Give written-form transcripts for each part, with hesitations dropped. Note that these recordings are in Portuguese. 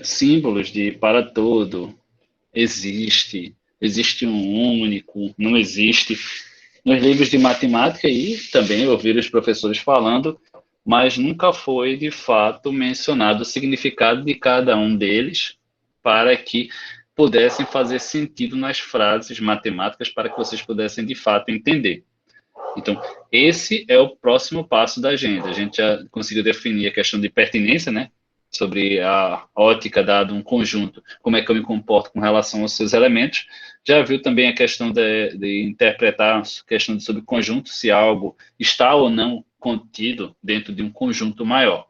símbolos de para todo, existe um único, não existe. Nos livros de matemática e também ouvir os professores falando, mas nunca foi de fato mencionado o significado de cada um deles para que pudessem fazer sentido nas frases matemáticas para que vocês pudessem de fato entender. Então, esse é o próximo passo da agenda. A gente já conseguiu definir a questão de pertinência, né? Sobre a ótica dado um conjunto, como é que eu me comporto com relação aos seus elementos. Já viu também a questão de interpretar a questão de subconjunto, se algo está ou não contido dentro de um conjunto maior.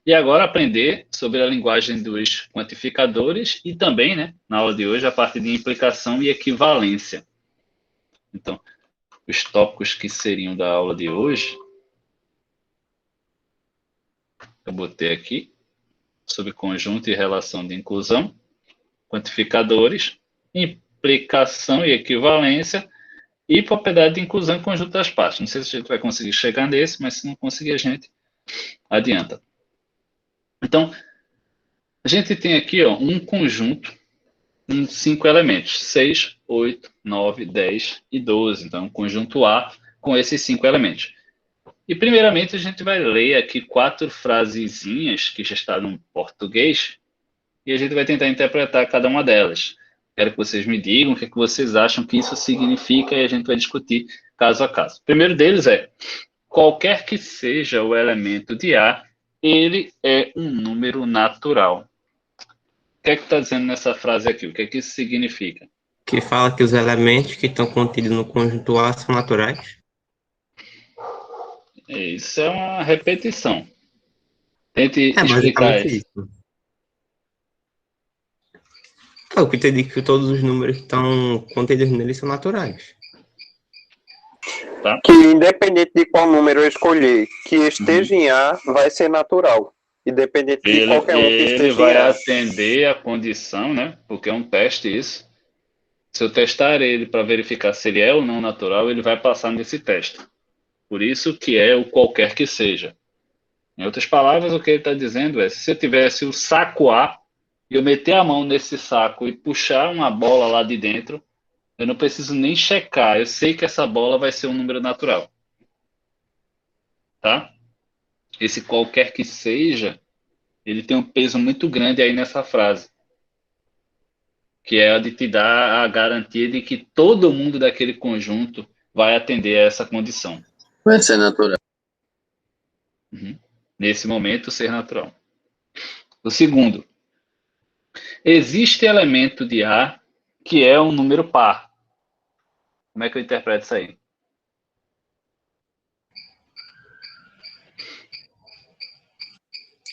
E agora aprender sobre a linguagem dos quantificadores e também, né, na aula de hoje, a parte de implicação e equivalência. Então, os tópicos que seriam da aula de hoje, eu botei aqui, sobre conjunto e relação de inclusão, quantificadores, implicação e equivalência, e propriedade de inclusão e conjunto das partes. Não sei se a gente vai conseguir chegar nesse, mas se não conseguir, a gente adianta. Então, a gente tem aqui um conjunto com 5 elementos, 6, 8, 9, 10 e 12. Então, um conjunto A com esses 5 elementos. E, primeiramente, a gente vai ler aqui 4 frasezinhas que já estão no português e a gente vai tentar interpretar cada uma delas. Quero que vocês me digam o que vocês acham que isso significa e a gente vai discutir caso a caso. O primeiro deles é: qualquer que seja o elemento de A, ele é um número natural. O que é que está dizendo nessa frase aqui? O que é que isso significa? Que fala que os elementos que estão contidos no conjunto A são naturais. Isso é uma repetição. Tente É explicar basicamente isso. isso. É o que te diz que todos os números que estão contidos neles são naturais. Tá? Que independente de qual número eu escolher, que esteja em A, vai ser natural. Independente de qualquer um que Ele esteja vai em A. atender a condição, né? Porque é um teste isso. Se eu testar ele para verificar se ele é ou não natural, ele vai passar nesse teste. Por isso que é o qualquer que seja. Em outras palavras, o que ele está dizendo é: se eu tivesse o saco A e eu meter a mão nesse saco e puxar uma bola lá de dentro, eu não preciso nem checar. Eu sei que essa bola vai ser um número natural. Tá? Esse qualquer que seja, ele tem um peso muito grande aí nessa frase, que é a de te dar a garantia de que todo mundo daquele conjunto vai atender a essa condição. Vai ser natural. Nesse momento, ser natural. O segundo: existe elemento de A que é um número par. Como é que eu interpreto isso aí?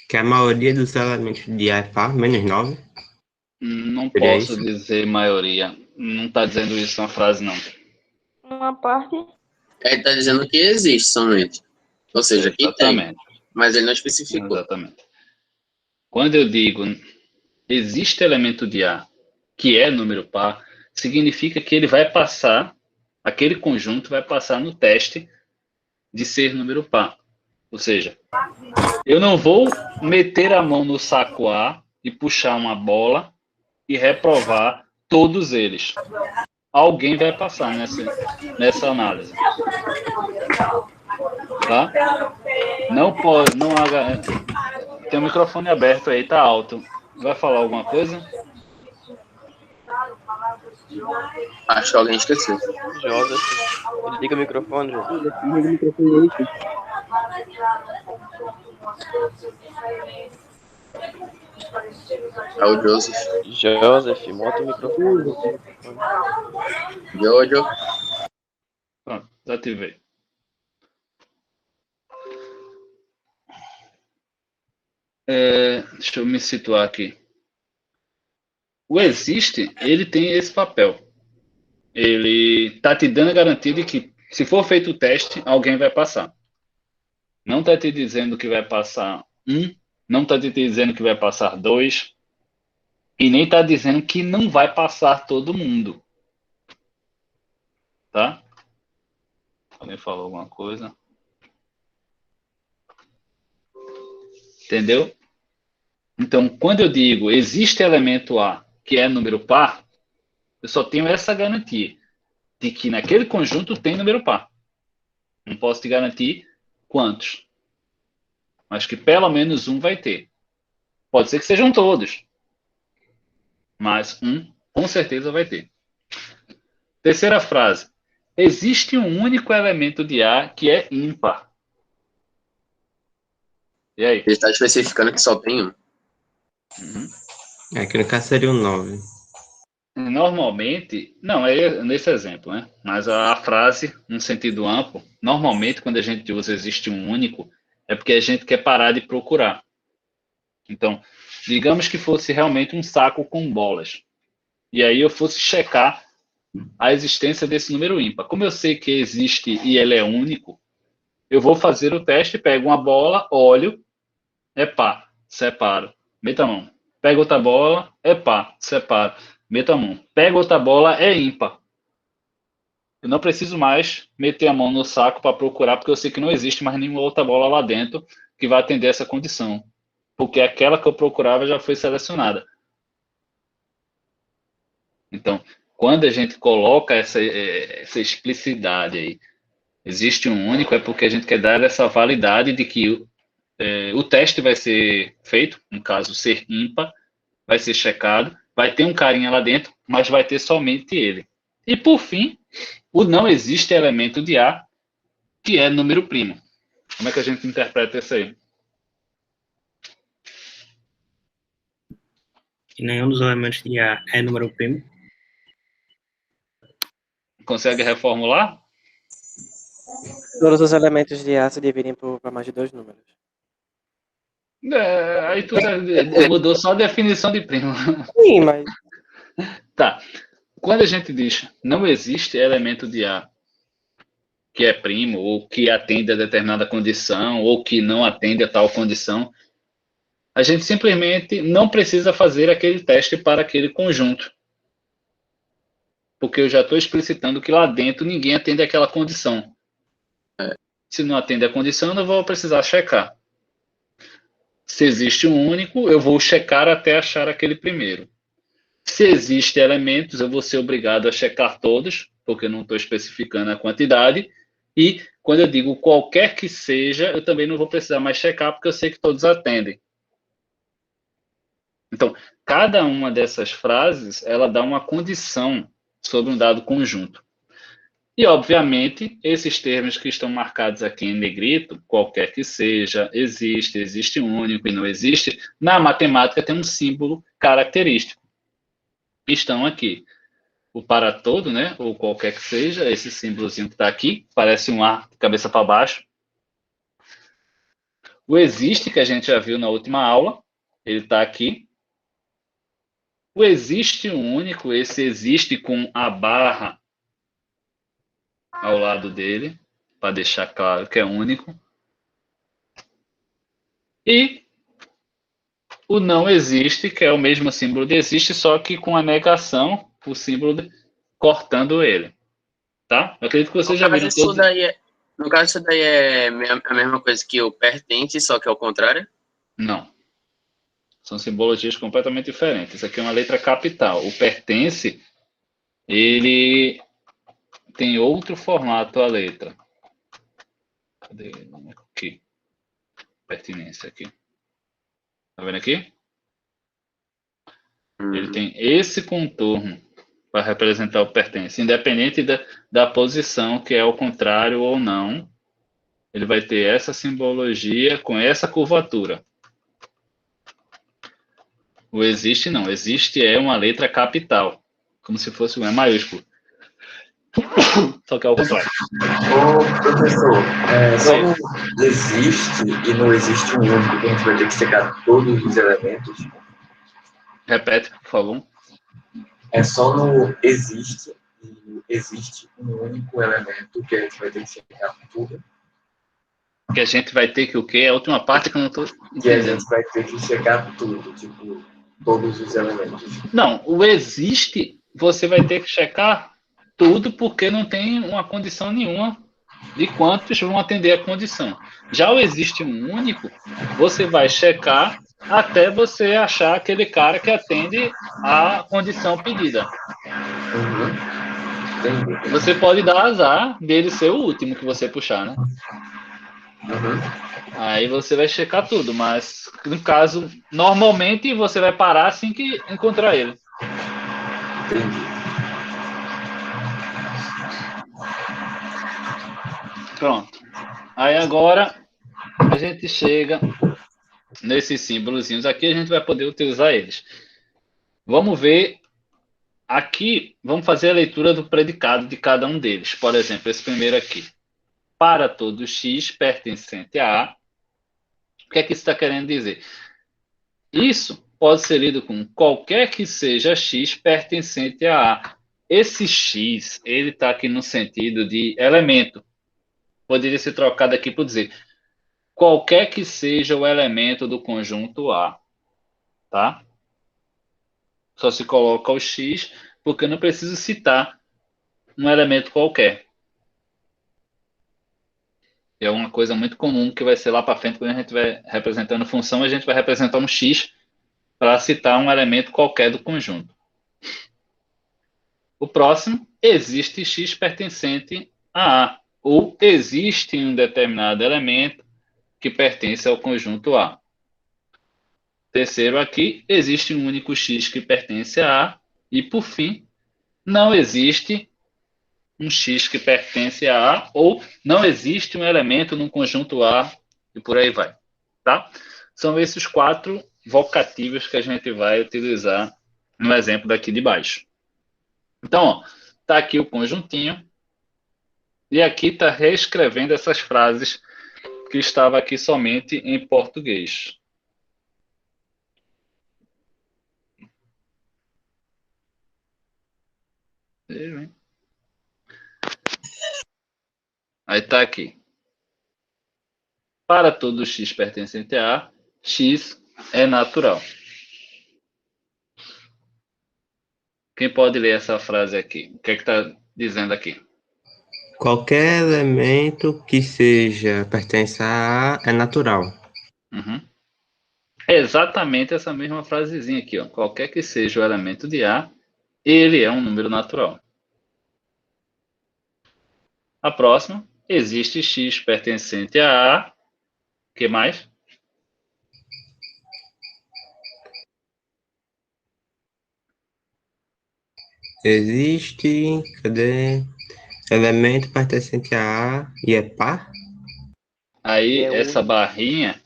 Que a maioria dos elementos de A é par, menos 9. Não Seria posso isso? dizer maioria. Não está dizendo isso na frase, não. Uma parte. Ele está dizendo que existe somente. Ou seja, que tem. Exatamente. Mas ele não especificou. Exatamente. Quando eu digo existe elemento de A que é número par, significa que ele vai passar, aquele conjunto vai passar no teste de ser número par. Ou seja, eu não vou meter a mão no saco A e puxar uma bola e reprovar todos eles. Alguém vai passar nessa análise. Tá? Não pode, não haja. Tem o microfone aberto aí, tá alto. Vai falar alguma coisa? Acho que alguém esqueceu. Joseph, liga o microfone, Joseph. É o Joseph. Joseph, bota o microfone. Jojo. Pronto, desativei. Deixa eu me situar aqui. O existe, ele tem esse papel. Ele está te dando a garantia de que, se for feito o teste, alguém vai passar. Não está te dizendo que vai passar um, não está te dizendo que vai passar dois, e nem está dizendo que não vai passar todo mundo. Tá? Alguém falou alguma coisa? Entendeu? Então, quando eu digo existe elemento A que é número par, eu só tenho essa garantia de que naquele conjunto tem número par. Não posso te garantir quantos, mas que pelo menos um vai ter. Pode ser que sejam todos, mas um com certeza vai ter. Terceira frase. Existe um único elemento de A que é ímpar. E aí? Ele está especificando que só tem um. Aqui no caso seria o 9. Normalmente, não, é nesse exemplo, né? Mas a frase, num sentido amplo, normalmente quando a gente usa existe um único, é porque a gente quer parar de procurar. Então, digamos que fosse realmente um saco com bolas. E aí eu fosse checar a existência desse número ímpar. Como eu sei que existe e ele é único, eu vou fazer o teste, pego uma bola, olho, é par, separo, meta a mão. Pego outra bola, é par, separo, meta a mão. Pego outra bola, é ímpar. Eu não preciso mais meter a mão no saco para procurar, porque eu sei que não existe mais nenhuma outra bola lá dentro que vai atender essa condição. Porque aquela que eu procurava já foi selecionada. Então, quando a gente coloca essa explicidade aí, existe um único, é porque a gente quer dar essa validade de que o teste vai ser feito, no caso, ser ímpar, vai ser checado, vai ter um carinha lá dentro, mas vai ter somente ele. E, por fim, o não existe elemento de A, que é número primo. Como é que a gente interpreta isso aí? E nenhum dos elementos de A é número primo. Consegue reformular? Todos os elementos de A se dividem por mais de 2 números. Aí tu mudou só a definição de primo. Sim, mas Tá. Quando a gente diz não existe elemento de A que é primo, ou que atende a determinada condição, ou que não atende a tal condição, a gente simplesmente não precisa fazer aquele teste para aquele conjunto. Porque eu já estou explicitando que lá dentro ninguém atende aquela condição. Se não atende a condição, eu não vou precisar checar. Se existe um único, eu vou checar até achar aquele primeiro. Se existem elementos, eu vou ser obrigado a checar todos, porque eu não estou especificando a quantidade. E quando eu digo qualquer que seja, eu também não vou precisar mais checar, porque eu sei que todos atendem. Então, cada uma dessas frases, ela dá uma condição sobre um dado conjunto. E, obviamente, esses termos que estão marcados aqui em negrito, qualquer que seja, existe um único e não existe, na matemática tem um símbolo característico. Estão aqui. O para todo, né, ou qualquer que seja, esse símbolozinho que está aqui, parece um A de cabeça para baixo. O existe, que a gente já viu na última aula, ele está aqui. O existe um único, esse existe com a barra ao lado dele, para deixar claro que é único. E o não existe, que é o mesmo símbolo de existe, só que com a negação, o símbolo cortando ele. Tá? Eu acredito que vocês já viram todos. No caso, isso daí é a mesma coisa que o pertence, só que é o contrário? Não. São simbologias completamente diferentes. Isso aqui é uma letra capital. O pertence, ele tem outro formato a letra. Cadê? Aqui. Pertinência aqui. Tá vendo aqui? Ele tem esse contorno para representar o pertence. Independente da posição, que é o contrário ou não, ele vai ter essa simbologia com essa curvatura. O existe não. Existe é uma letra capital. Como se fosse um E maiúsculo. Só que é o contrário. Ô, professor, só não existe e não existe um único, que a gente vai ter que checar todos os elementos. Repete, por favor. É só no existe e existe um único elemento que a gente vai ter que checar tudo. Que a gente vai ter que o quê? A última parte que eu não estou entendendo. Que a gente vai ter que checar tudo, tipo, todos os elementos. Não, o existe, você vai ter que checar tudo, porque não tem uma condição nenhuma de quantos vão atender a condição. Já o existe um único, você vai checar até você achar aquele cara que atende à condição pedida. Entendi. Você pode dar azar dele ser o último que você puxar, né? Aí você vai checar tudo, mas no caso, normalmente você vai parar assim que encontrar ele. Entendi. Pronto. Aí agora a gente chega nesses símbolozinhos aqui, a gente vai poder utilizar eles. Vamos ver aqui, vamos fazer a leitura do predicado de cada um deles. Por exemplo, esse primeiro aqui. Para todo x pertencente a A, o que é que isso está querendo dizer? Isso pode ser lido com qualquer que seja x pertencente a A. Esse x, ele está aqui no sentido de elemento. Poderia ser trocado aqui por dizer qualquer que seja o elemento do conjunto A. Tá? Só se coloca o x, porque eu não preciso citar um elemento qualquer. É uma coisa muito comum que vai ser lá para frente, quando a gente vai representando função, a gente vai representar um x para citar um elemento qualquer do conjunto. O próximo, existe x pertencente a A, ou existe um determinado elemento que pertence ao conjunto A. Terceiro aqui, existe um único x que pertence a A, e por fim, não existe um x que pertence a A, ou não existe um elemento no conjunto A, e por aí vai. Tá? São esses 4 vocativos que a gente vai utilizar no exemplo daqui de baixo. Então, está aqui o conjuntinho, e aqui está reescrevendo essas frases que estava aqui somente em português. Aí está aqui. Para todo x pertencente a A, x é natural. Quem pode ler essa frase aqui? O que é que está dizendo aqui? Qualquer elemento que seja pertence a A é natural. Uhum. É exatamente essa mesma frasezinha aqui. Ó. Qualquer que seja o elemento de A, ele é um número natural. A próxima, existe x pertencente a A. O que mais? Existe, cadê? Elemento pertencente a A e é par? Aí, essa barrinha,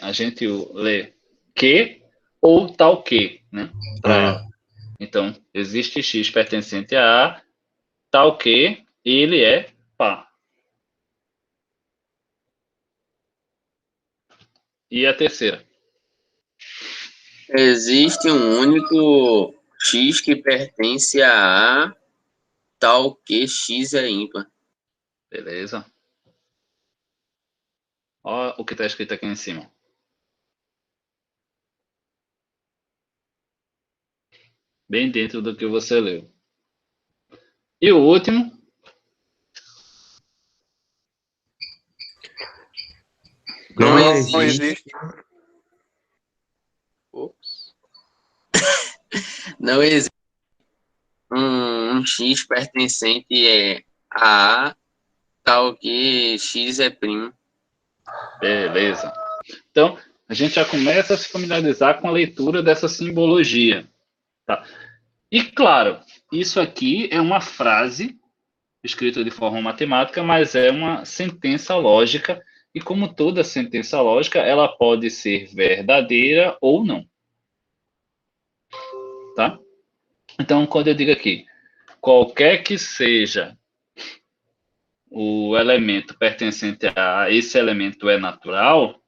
a gente lê que ou tal que, né? Para ela. Então, existe x pertencente a A, tal que ele é par. E a terceira? Existe um único x que pertence a A, tal que x é ímpar. Beleza. Olha o que está escrito aqui em cima. Bem dentro do que você leu. E o último? Não Não existe. existe. Ops. Não existe um x pertencente a A, tal que x é primo. Beleza. Então, a gente já começa a se familiarizar com a leitura dessa simbologia. Tá? E, claro, isso aqui é uma frase escrita de forma matemática, mas é uma sentença lógica, e como toda sentença lógica, ela pode ser verdadeira ou não. Tá? Então, quando eu digo aqui, qualquer que seja o elemento pertencente a esse elemento é natural,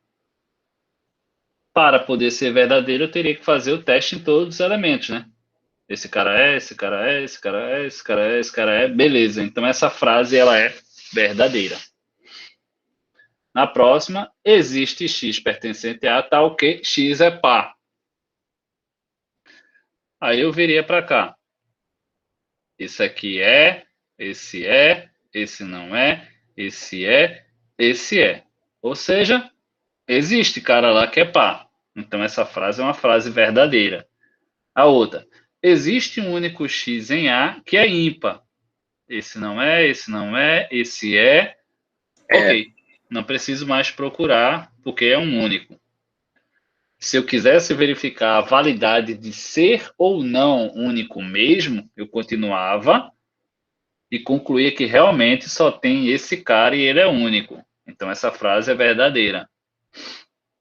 para poder ser verdadeiro, eu teria que fazer o teste em todos os elementos, né? Esse cara é, esse cara é, esse cara é, esse cara é, esse cara é, beleza. Então essa frase ela é verdadeira. Na próxima, existe x pertencente a tal que x é par. Aí eu viria para cá. Esse aqui é, esse não é, esse é, esse é. Ou seja, existe cara lá que é par. Então, essa frase é uma frase verdadeira. A outra, existe um único X em A que é ímpar. Esse não é, esse não é, esse é. Ok, não preciso mais procurar, porque é um único. Se eu quisesse verificar a validade de ser ou não único mesmo, eu continuava e concluía que realmente só tem esse cara e ele é único. Então, essa frase é verdadeira.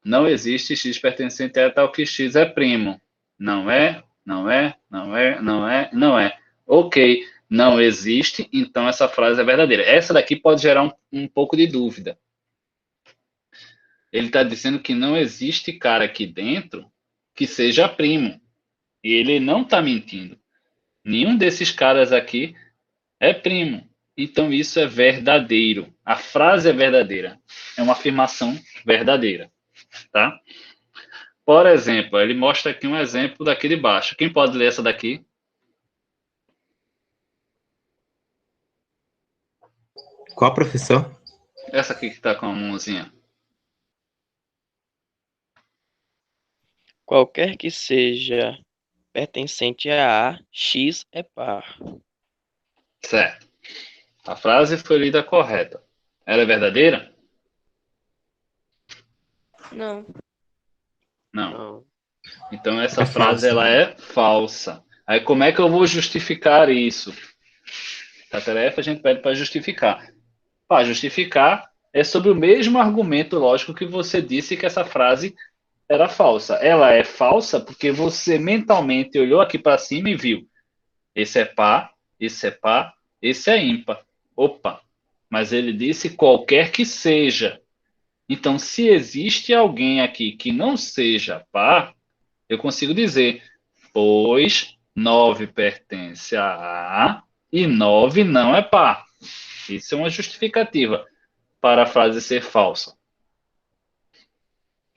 Não existe X pertencente a tal que X é primo. Não é, não é, não é, não é, não é. Ok, não existe, então essa frase é verdadeira. Essa daqui pode gerar um pouco de dúvida. Ele está dizendo que não existe cara aqui dentro que seja primo. E ele não está mentindo. Nenhum desses caras aqui é primo. Então isso é verdadeiro. A frase é verdadeira. É uma afirmação verdadeira. Tá? Por exemplo, ele mostra aqui um exemplo daqui de baixo. Quem pode ler essa daqui? Qual professor? Essa aqui que está com a mãozinha. Qualquer que seja pertencente a A, X é par. Certo. A frase foi lida correta. Ela é verdadeira? Não. Não. Não. Então essa É frase falsa. ela é falsa. Aí como é que eu vou justificar isso? A tarefa a gente pede para justificar. Para justificar é sobre o mesmo argumento lógico que você disse que essa frase era falsa. Ela é falsa porque você mentalmente olhou aqui para cima e viu: esse é par, esse é par, esse é ímpar. Opa, mas ele disse qualquer que seja. Então, se existe alguém aqui que não seja par, eu consigo dizer, pois 9 pertence a A e 9 não é par. Isso é uma justificativa para a frase ser falsa.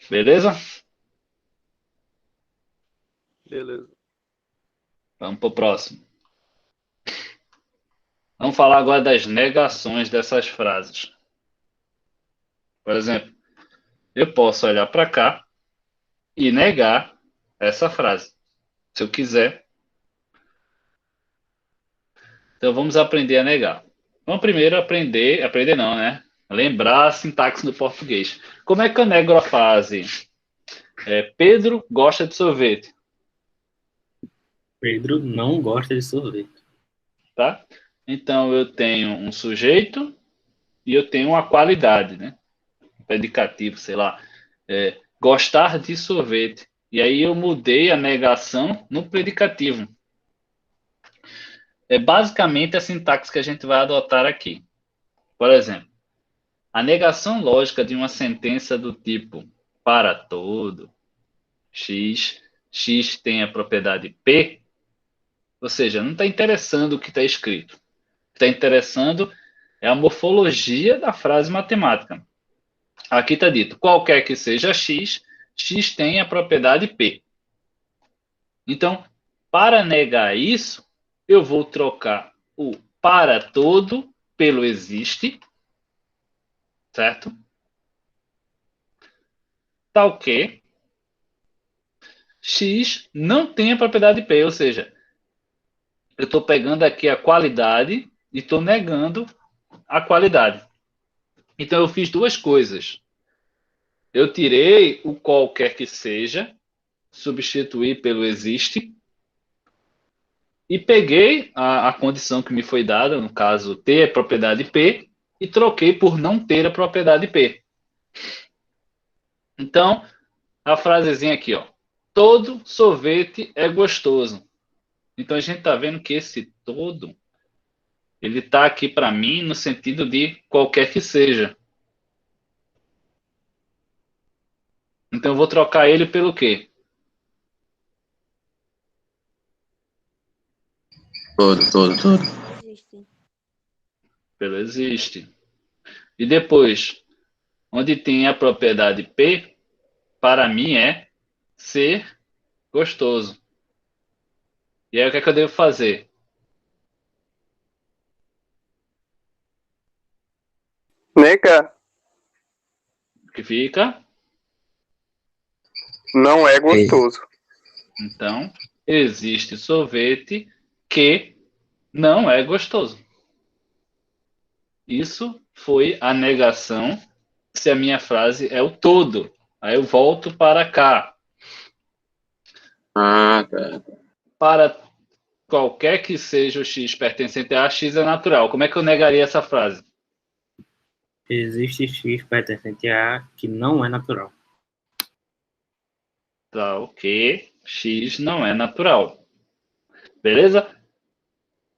Beleza? Beleza. Vamos para o próximo. Vamos falar agora das negações dessas frases. Por exemplo, eu posso olhar para cá e negar essa frase, se eu quiser. Então vamos aprender a negar. Vamos primeiro aprender não, né? Lembrar a sintaxe do português. Como é que eu nego a frase? Pedro gosta de sorvete, Pedro não gosta de sorvete. tá? Então eu tenho um sujeito e eu tenho uma qualidade, né? Predicativo, sei lá. Gostar de sorvete. E aí eu mudei a negação no predicativo. É basicamente a sintaxe que a gente vai adotar aqui. Por exemplo, a negação lógica de uma sentença do tipo para todo, X tem a propriedade P, ou seja, não está interessando o que está escrito. O que está interessando é a morfologia da frase matemática. Aqui está dito, qualquer que seja X tem a propriedade P. Então, para negar isso, eu vou trocar o para todo pelo existe, certo? Tal que X não tem a propriedade P, ou seja, eu estou pegando aqui a qualidade e estou negando a qualidade. Então eu fiz duas coisas. Eu tirei o qualquer que seja, substituí pelo existe, e peguei a condição que me foi dada, no caso, ter a propriedade P, e troquei por não ter a propriedade P. Então, a frasezinha aqui, ó. Todo sorvete é gostoso. Então, a gente está vendo que esse todo, ele está aqui para mim no sentido de qualquer que seja. Então, eu vou trocar ele pelo quê? Todo. Existe. Pelo existe. E depois, onde tem a propriedade P, para mim é ser gostoso. E aí, o que é que eu devo fazer? Negar. Que fica Não é gostoso. Então, existe sorvete que não é gostoso. Isso foi a negação se a minha frase é o todo. Aí eu volto para cá. Ah, tá. Para qualquer que seja o x pertencente a x é natural. Como é que eu negaria essa frase? Existe X pertencente a A que não é natural. Tá, ok. X não é natural. Beleza?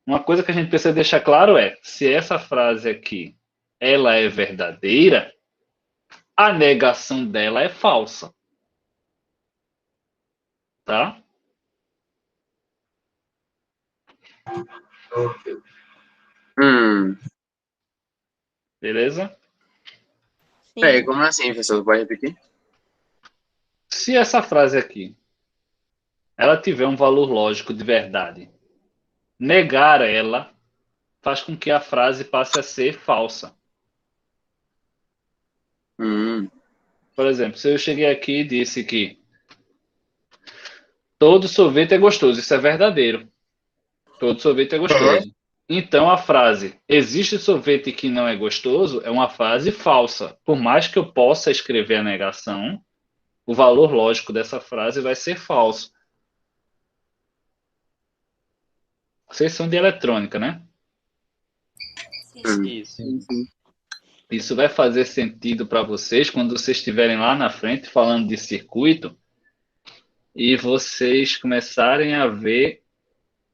Uma coisa que a gente precisa deixar claro é, se essa frase aqui, ela é verdadeira, a negação dela é falsa. Tá? Ok. Beleza? Sim. Peraí, como assim, professor? Pode repetir? Se essa frase aqui, ela tiver um valor lógico de verdade, negar ela faz com que a frase passe a ser falsa. Por exemplo, se eu cheguei aqui e disse que todo sorvete é gostoso, isso é verdadeiro. Todo sorvete é gostoso. Então a frase existe sorvete que não é gostoso é uma frase falsa. Por mais que eu possa escrever a negação, o valor lógico dessa frase vai ser falso. Vocês são de eletrônica, né? Isso. Isso vai fazer sentido para vocês quando vocês estiverem lá na frente falando de circuito e vocês começarem a ver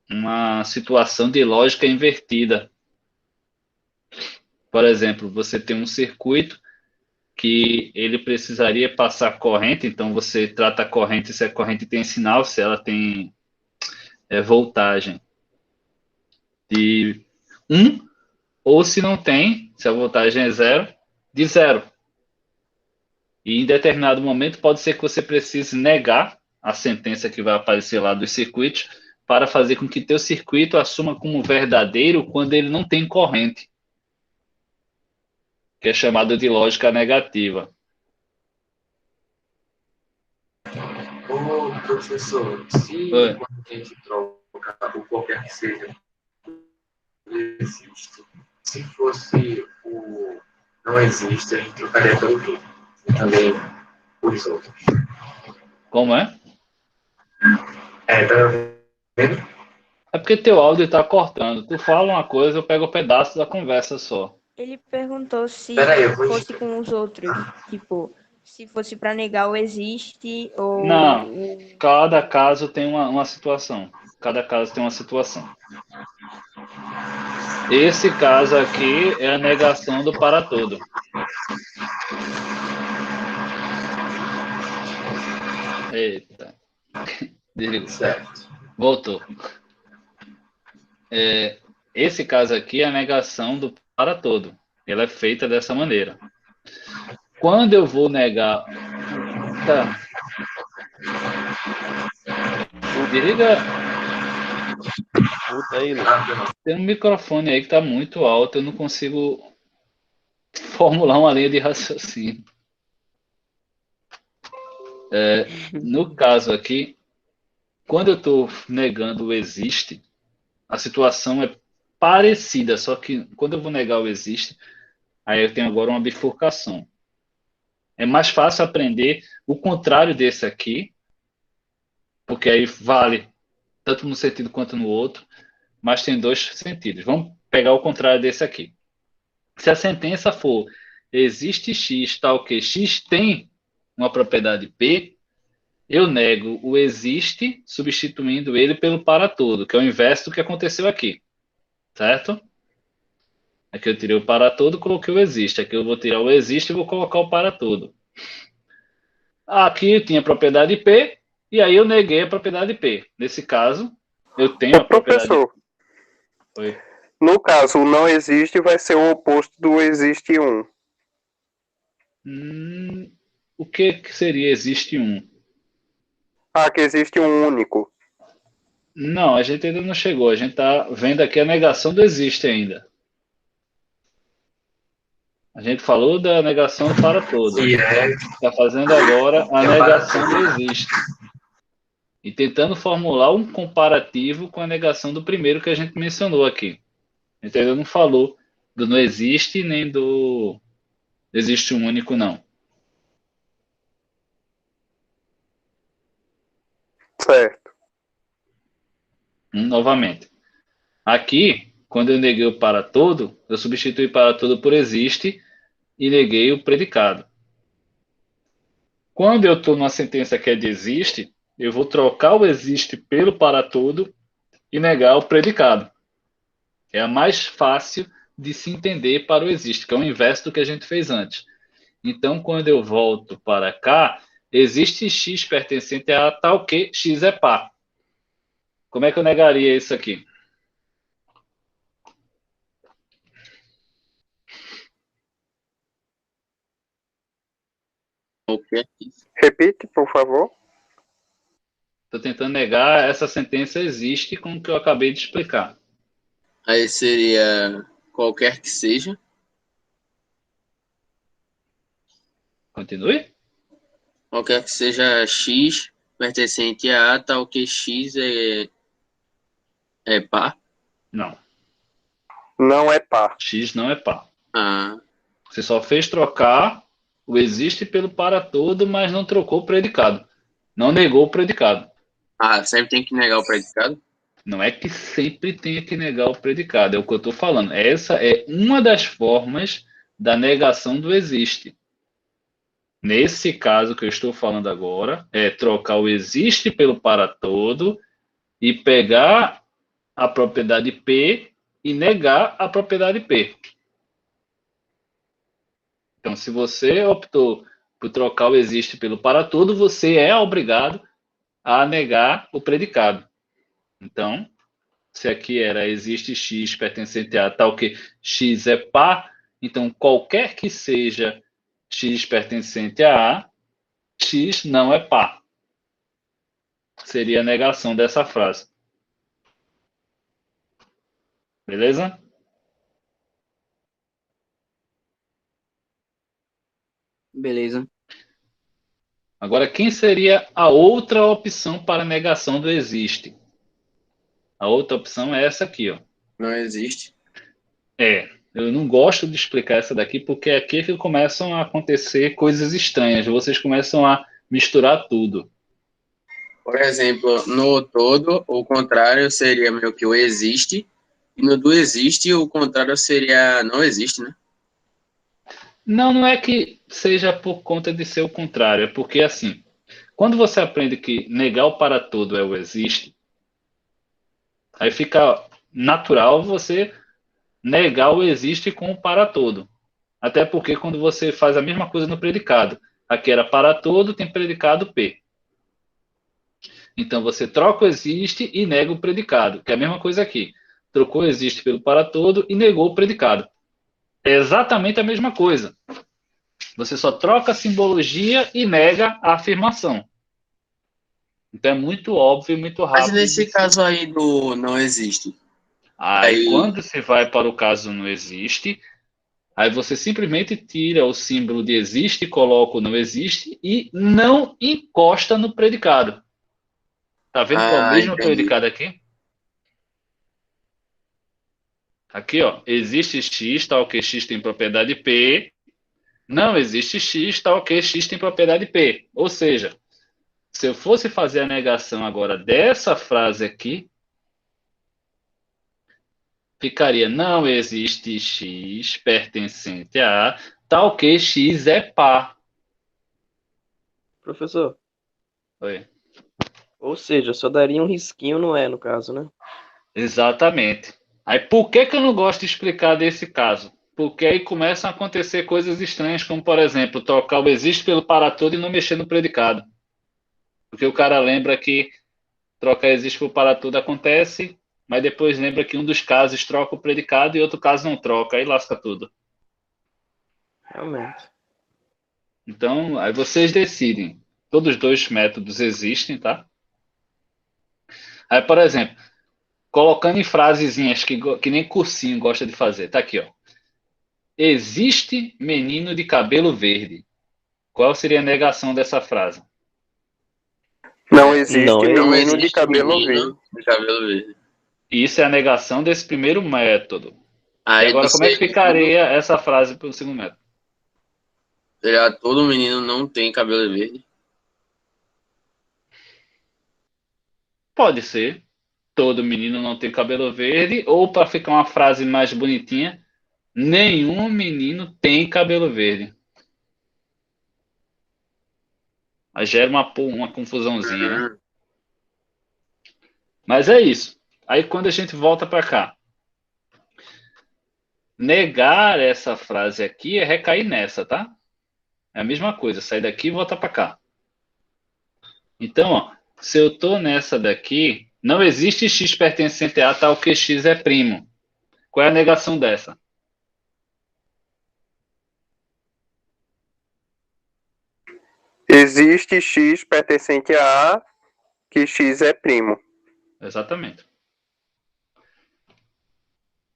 uma situação de lógica invertida. Por exemplo, você tem um circuito que ele precisaria passar corrente, então você trata a corrente se a corrente tem sinal, se ela tem voltagem de 1, ou se não tem, se a voltagem é 0, de 0. E em determinado momento pode ser que você precise negar a sentença que vai aparecer lá dos circuitos para fazer com que teu circuito assuma como verdadeiro quando ele não tem corrente, que é chamado de lógica negativa. Ô, professor, se quando a gente troca, ou qualquer que seja, existe, se fosse o não existe, a gente trocaria pelo tudo. E também os outros. Como é? Tá vendo? É porque teu áudio está cortando. Tu fala uma coisa, eu pego um pedaço da conversa só. Ele perguntou se Peraí, eu vou fosse com os outros. Tipo, se fosse para negar o existe ou. Não, cada caso tem uma situação. Cada caso tem uma situação. Esse caso aqui é a negação do para todo. Eita. Desligou. Certo. Voltou. Esse caso aqui é a negação do para todo. Ela é feita dessa maneira. Quando eu vou negar... Tá. Desliga... Puta aí, Lu. Tem um microfone aí que está muito alto, eu não consigo formular uma linha de raciocínio. No caso aqui, quando eu estou negando o existe, a situação é parecida, só que quando eu vou negar o existe, aí eu tenho agora uma bifurcação. É mais fácil aprender o contrário desse aqui, porque aí vale tanto no sentido quanto no outro, mas tem dois sentidos. Vamos pegar o contrário desse aqui. Se a sentença for existe X tal que X tem uma propriedade P, eu nego o existe substituindo ele pelo para todo, que é o inverso do que aconteceu aqui. Certo? Aqui eu tirei o para todo e coloquei o existe. Aqui eu vou tirar o existe e vou colocar o para todo. Aqui eu tinha a propriedade P e aí eu neguei a propriedade P. Nesse caso, eu tenho a propriedade... Professor, Oi. no caso, o não existe vai ser o oposto do existe um. O que seria existe um? Que existe um único. Não, a gente ainda não chegou. A gente está vendo aqui a negação do existe ainda. A gente falou da negação do para todo. Que é, Está fazendo agora a é para negação do tudo. existe. E tentando formular um comparativo com a negação do primeiro que a gente mencionou aqui. Entendeu? Não falou do não existe nem do existe um único não. Certo. Novamente. Aqui, quando eu neguei o para todo, eu substituí para todo por existe e neguei o predicado. Quando eu estou numa sentença que é de existe, eu vou trocar o existe pelo para todo e negar o predicado. É a mais fácil de se entender para o existe, que é o inverso do que a gente fez antes. Então, quando eu volto para cá, existe x pertencente a tal que x é par. Como é que eu negaria isso aqui? O quê? Repite, por favor. Estou tentando negar essa sentença existe com o que eu acabei de explicar. Aí seria qualquer que seja. Continue? Qualquer que seja x pertencente a tal que x é par. Não. Não é par. X não é par. Ah, Você só fez trocar o existe pelo para todo, mas não trocou o predicado. Não negou o predicado. sempre tem que negar o predicado? Não é que sempre tenha que negar o predicado, é o que eu estou falando. Essa é uma das formas da negação do existe. Nesse caso que eu estou falando agora, é trocar o existe pelo para todo e pegar a propriedade P e negar a propriedade P. Então, se você optou por trocar o existe pelo para todo, você é obrigado a negar o predicado. Então, se aqui era existe x pertencente a tal que x é par, então qualquer que seja x pertencente a A, x não é par. Seria a negação dessa frase. Beleza? Beleza. Agora, quem seria a outra opção para negação do existe? A outra opção é essa aqui, ó. Não existe. Eu não gosto de explicar essa daqui porque é aqui que começam a acontecer coisas estranhas. Vocês começam a misturar tudo. Por exemplo, no todo, o contrário seria meio que o existe. E no do existe, o contrário seria não existe, né? Não é que seja por conta de ser o contrário. É porque, assim, quando você aprende que negar o para todo é o existe, aí fica natural você negar o existe com o para todo. Até porque quando você faz a mesma coisa no predicado, aqui era para todo, tem predicado P. Então você troca o existe e nega o predicado, que é a mesma coisa aqui. Trocou o existe pelo para todo e negou o predicado. É exatamente a mesma coisa. Você só troca a simbologia e nega a afirmação. Então é muito óbvio e muito rápido. Mas nesse caso aí do não existe. Aí quando você vai para o caso não existe, aí você simplesmente tira o símbolo de existe, coloca o não existe e não encosta no predicado. Tá vendo que é o mesmo Entendi. predicado aqui? Aqui, ó, existe x, tal que x tem propriedade P. Não existe x, tal que x tem propriedade P. Ou seja, se eu fosse fazer a negação agora dessa frase aqui, ficaria não existe x pertencente a tal que x é par. Professor, Oi. ou seja, só daria um risquinho no E, no caso, né? Exatamente. Aí por que eu não gosto de explicar desse caso? Porque aí começam a acontecer coisas estranhas, como por exemplo, trocar o existe pelo para todo e não mexer no predicado. Porque o cara lembra que trocar existe pelo para todo acontece, mas depois lembra que um dos casos troca o predicado e outro caso não troca, aí lasca tudo. Realmente. Então, aí vocês decidem. Todos os dois métodos existem, tá? Aí, por exemplo, colocando em frasezinhas que nem cursinho gosta de fazer. Tá aqui, ó. existe menino de cabelo verde. Qual seria a negação dessa frase? Não existe Não menino existe de cabelo menino verde. de cabelo verde. Isso é a negação desse primeiro método. E Aí agora, como é que seria ficaria essa frase pelo segundo método? todo menino não tem cabelo verde. Pode ser. Todo menino não tem cabelo verde. Ou, para ficar uma frase mais bonitinha, nenhum menino tem cabelo verde. Aí gera uma confusãozinha, né? Uhum. Mas é isso. Aí quando a gente volta para cá, negar essa frase aqui é recair nessa, tá? É a mesma coisa, sair daqui e voltar para cá. Então, ó, se eu tô nessa daqui, não existe x pertencente a tal que x é primo. Qual é a negação dessa? Existe X pertencente a A, que X é primo. Exatamente.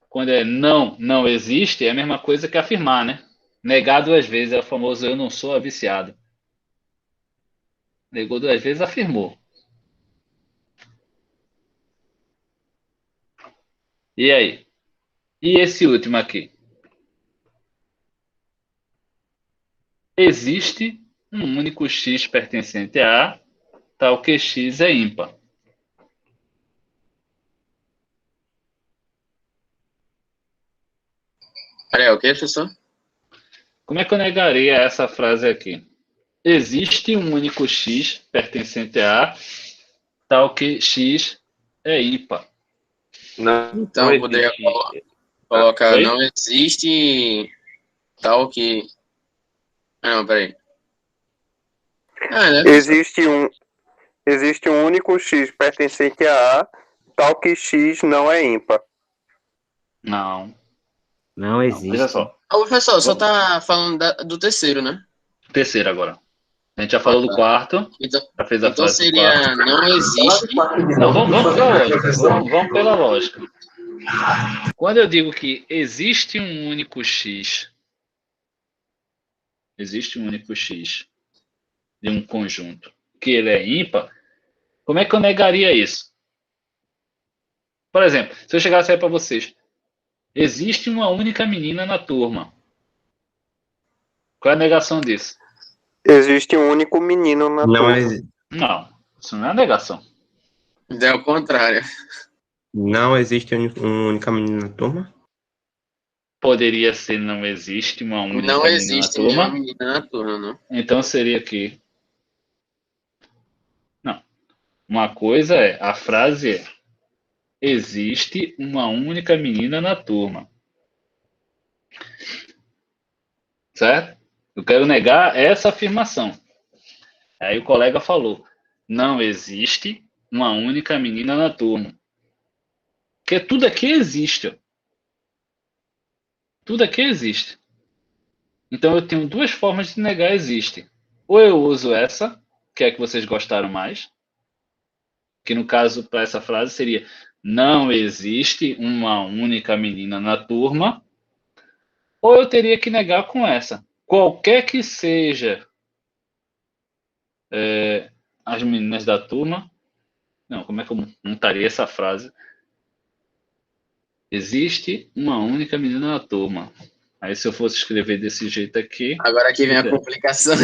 Quando é não existe, é a mesma coisa que afirmar, né? Negar duas vezes é o famoso eu não sou viciado. Negou duas vezes, afirmou. E aí? E esse último aqui? Existe um único x pertencente a A, tal que x é ímpar. Peraí, o que, professor? Como é que eu negaria essa frase aqui? Existe um único x pertencente a A, tal que x é ímpar. Não, Então, não eu poderia existe. colocar Oi? não existe tal que... Ah, não, peraí. Ah, né, professor? Existe um único X pertencente a A, tal que X não é ímpar. Não, Não não. Veja existe. só. Ah, professor, só Vamos. tá falando do terceiro, né? Terceiro agora. A gente já Ah, falou do tá. quarto. Então, Já fez a então frase do quarto. seria não existe. Não, vamos pela lógica. Vamos pela lógica. Quando eu digo que existe um único x de um conjunto que ele é ímpar, como é que eu negaria isso? Por exemplo, se eu chegasse aí para vocês, existe uma única menina na turma. Qual é a negação disso? Existe um único menino na Não turma. existe. Não, isso não é negação. É o contrário. Não existe uma única menina na turma? Poderia ser não existe uma Não única menina na existe nenhuma turma. menina na turma, não. Então seria que... Não. Uma coisa é, a frase é, existe uma única menina na turma. Certo? Eu quero negar essa afirmação. Aí o colega falou, não existe uma única menina na turma. Porque tudo aqui existe. Ó. Tudo aqui existe. Então eu tenho duas formas de negar existe. Ou eu uso essa, que é a que vocês gostaram mais, que no caso para essa frase seria não existe uma única menina na turma, ou eu teria que negar com essa. Qualquer que seja as meninas da turma, não, como é que eu montaria essa frase? Existe uma única menina na turma. Aí se eu fosse escrever desse jeito aqui, Agora aqui vem a complicação.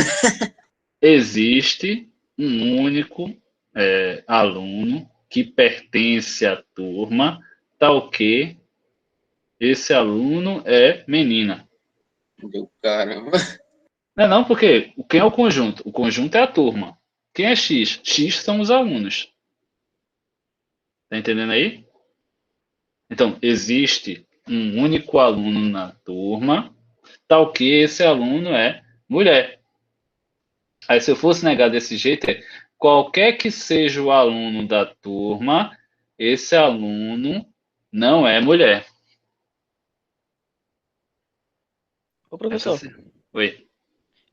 existe um único aluno que pertence à turma, tal que esse aluno é menina. Meu caramba. Não, porque quem é o conjunto? O conjunto é a turma. Quem é X? X são os alunos. Tá entendendo aí? Então, existe um único aluno na turma, tal que esse aluno é mulher. Aí, se eu fosse negar desse jeito, é qualquer que seja o aluno da turma, esse aluno não é mulher. Ô, professor, Oi,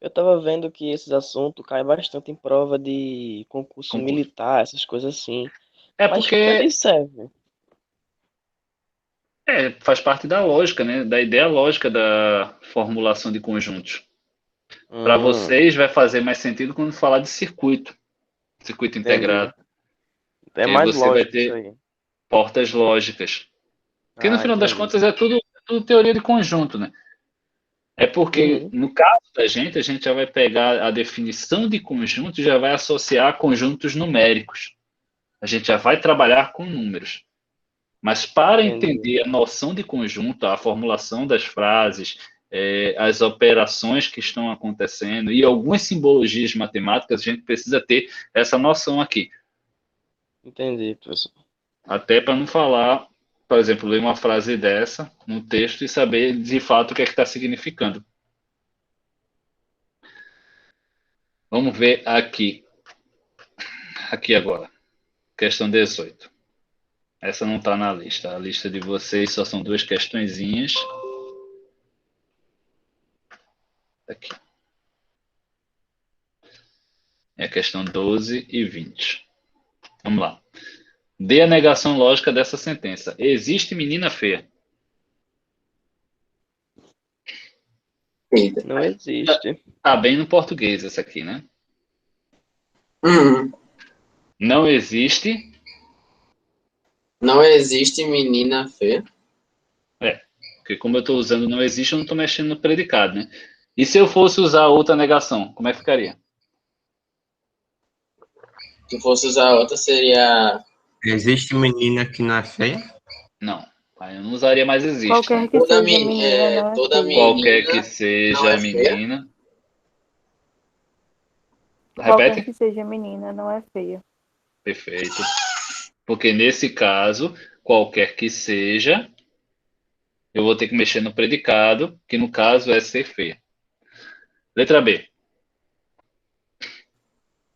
eu tava vendo que esses assuntos caem bastante em prova de concurso concurso. militar, essas coisas assim. É Mas pra que porque serve? Faz parte da lógica, né? Da ideia lógica da formulação de conjuntos. Para vocês vai fazer mais sentido quando falar de circuito integrado. É Aí mais você vai lógico ter isso aí. portas lógicas. Porque no final das Entendi. contas é tudo teoria de conjunto, né? É porque, no caso da gente, a gente já vai pegar a definição de conjunto e já vai associar a conjuntos numéricos. A gente já vai trabalhar com números. Mas para entender a noção de conjunto, a formulação das frases, as operações que estão acontecendo e algumas simbologias matemáticas, a gente precisa ter essa noção aqui. Entendi, professor. Até para não falar, por exemplo, ler uma frase dessa no texto e saber de fato o que é que está significando. Vamos ver aqui. Aqui agora. Questão 18. Essa não está na lista. A lista de vocês só são 2 questõezinhas. Aqui. É a questão 12 e 20. Vamos lá. Dê a negação lógica dessa sentença. Existe menina feia? Não existe. Tá bem no português essa aqui, né? Não existe. Não existe menina feia. Porque como eu estou usando não existe, eu não estou mexendo no predicado, né? E se eu fosse usar outra negação, como é que ficaria? Se fosse usar outra, seria... Existe menina que não é feia? Não. Aí eu não usaria mais existe. Qualquer Né? que seja menina, não é toda feia. Qualquer que seja menina. Qualquer Repete? que seja menina, não é feia. Perfeito. Porque nesse caso, qualquer que seja, eu vou ter que mexer no predicado, que no caso é ser feia. Letra B.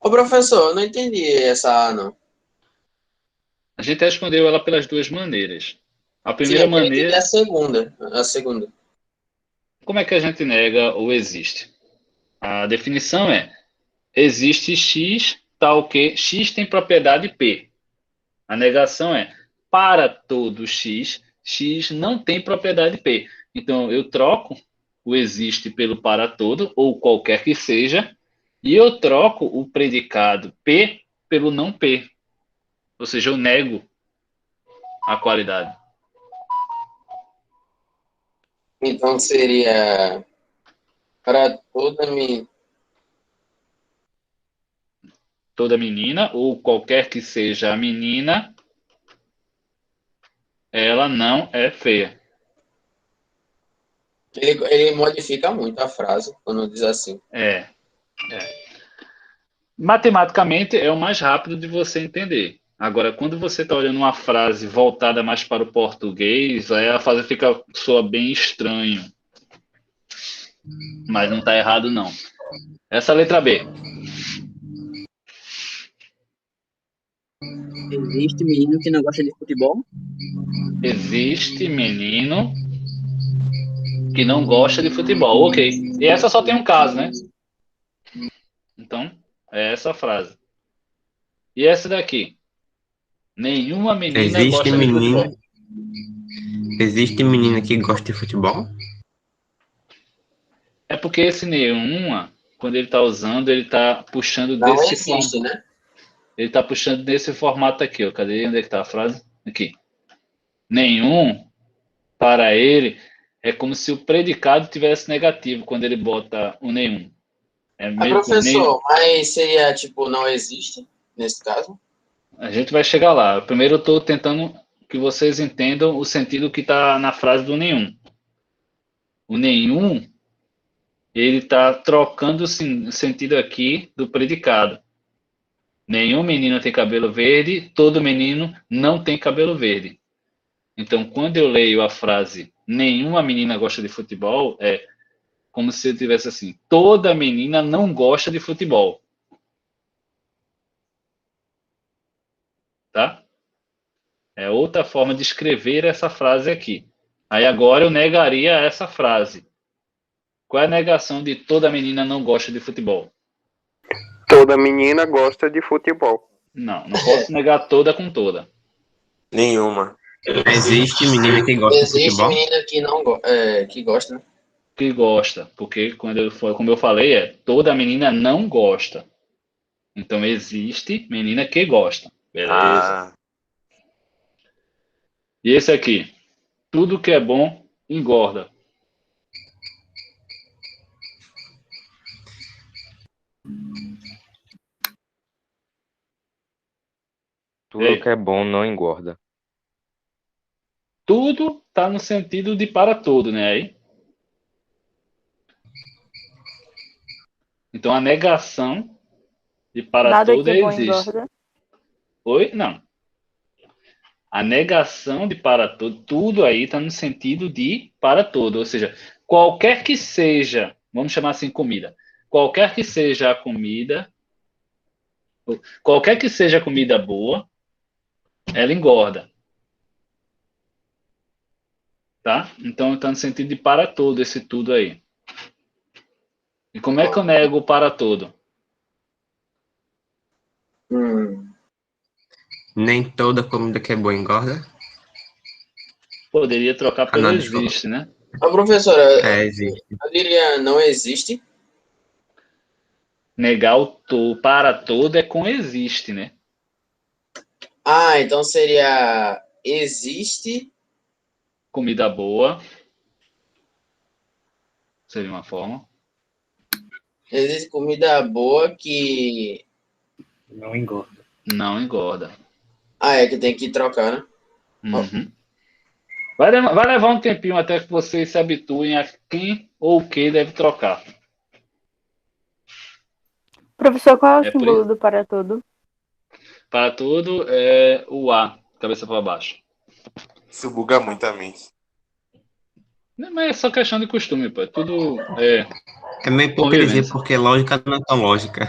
Ô, professor, eu não entendi essa A, não. A gente respondeu ela pelas 2 maneiras. A Sim, primeira eu queria entender maneira... a segunda. Como é que a gente nega o existe? A definição é: existe X, tal que X tem propriedade P. A negação é: para todo X, X não tem propriedade P. Então, eu troco o existe pelo para todo, ou qualquer que seja, e eu troco o predicado P pelo não P. Ou seja, eu nego a qualidade. Então seria para Toda menina, ou qualquer que seja a menina, ela não é feia. Ele modifica muito a frase quando diz assim. Matematicamente é o mais rápido de você entender. Agora, quando você está olhando uma frase voltada mais para o português, aí a frase soa bem estranho. Mas não está errado, não. Essa é a letra B. Existe menino que não gosta de futebol? Existe menino que não gosta de futebol. Ok. E essa só tem um caso, né? Então, é essa a frase. E essa daqui? Nenhuma menina gosta de futebol. Existe menina que gosta de futebol? É porque esse nenhuma, quando ele está usando, ele está puxando Não desse existe, formato. né? Ele está puxando desse formato aqui. Ó. Cadê? Onde é que está a frase? Aqui. Nenhum, para ele, é como se o predicado tivesse negativo quando ele bota o nenhum. Professor, mas seria tipo não existe, nesse caso? A gente vai chegar lá. Primeiro eu estou tentando que vocês entendam o sentido que está na frase do nenhum. O nenhum, ele está trocando o sentido aqui do predicado. Nenhum menino tem cabelo verde, todo menino não tem cabelo verde. Então, quando eu leio a frase nenhuma menina gosta de futebol, é como se eu tivesse assim, toda menina não gosta de futebol. Tá? É outra forma de escrever essa frase aqui. Aí agora eu negaria essa frase. Qual é a negação de toda menina não gosta de futebol? Toda menina gosta de futebol. Não posso negar toda com toda. Nenhuma. Existe menina que gosta de Existe futebol? menina que não que gosta, né? Que gosta, porque como eu falei, toda menina não gosta. Então existe menina que gosta. Beleza. E esse aqui, tudo que é bom engorda. Tudo que é bom não engorda. Tudo tá no sentido de para todo, né? Aí. Então a negação de para Nada todo que é bom existe. engorda. Oi? Não. A negação de para todo, tudo aí está no sentido de para todo. Ou seja, qualquer que seja, vamos chamar assim comida, qualquer que seja a comida, qualquer que seja a comida boa, ela engorda. Tá? Então está no sentido de para todo esse tudo aí. E como é que eu nego o para todo? Nem toda comida que é boa engorda? Poderia trocar pelo não, existe, né? A professora, existe. eu diria não existe. Negar o para todo é com existe, né? Ah, então seria existe Comida boa. Seria uma forma. existe comida boa que não engorda. Não engorda. Ah, é que tem que trocar, né? Uhum. Vai levar um tempinho até que vocês se habituem a quem ou o que deve trocar. Professor, qual é o símbolo do para todo? Para todo é o A, cabeça para baixo. Isso buga muito a mim. Não, mas é só questão de costume, pô. Tudo É meio hipocrisia, porque lógica não é tão lógica.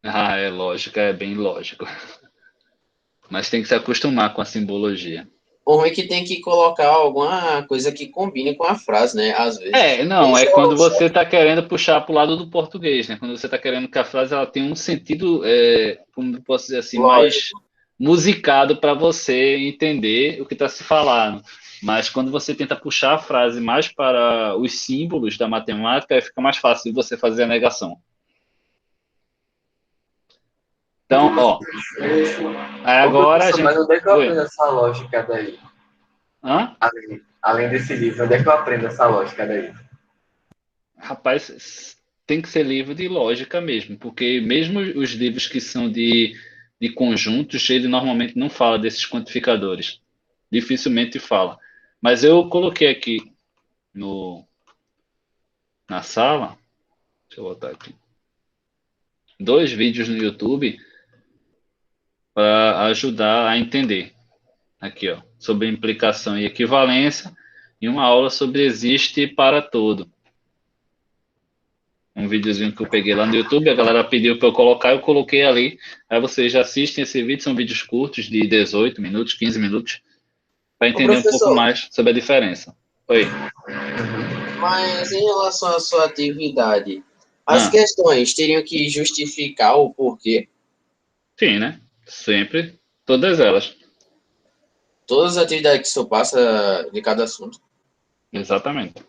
Ah, é lógica, é bem lógico. Mas tem que se acostumar com a simbologia. O ruim é que tem que colocar alguma coisa que combine com a frase, né? Às vezes. Não, é quando você está querendo puxar para o lado do português, né? Quando você está querendo que a frase ela tenha um sentido, como posso dizer assim, mais musicado para você entender o que está se falando. Mas quando você tenta puxar a frase mais para os símbolos da matemática, aí fica mais fácil de você fazer a negação. Então, ó. Aí agora a gente... Mas onde é que eu aprendo essa lógica daí? Hã? Além desse livro, onde é que eu aprendo essa lógica daí? Rapaz, tem que ser livro de lógica mesmo, porque mesmo os livros que são de conjuntos, ele normalmente não fala desses quantificadores. Dificilmente fala. Mas eu coloquei aqui na sala, deixa eu botar aqui, 2 vídeos no YouTube para ajudar a entender. Aqui, ó, sobre implicação e equivalência, e uma aula sobre existe para todo. Um videozinho que eu peguei lá no YouTube, a galera pediu para eu colocar, eu coloquei ali. Aí vocês já assistem esse vídeo, são vídeos curtos de 18 minutos, 15 minutos, para entender um pouco mais sobre a diferença. Oi. Mas em relação à sua atividade, as questões teriam que justificar o porquê? Sim, né? Sempre, todas elas. Todas as atividades que o senhor passa de cada assunto. Exatamente.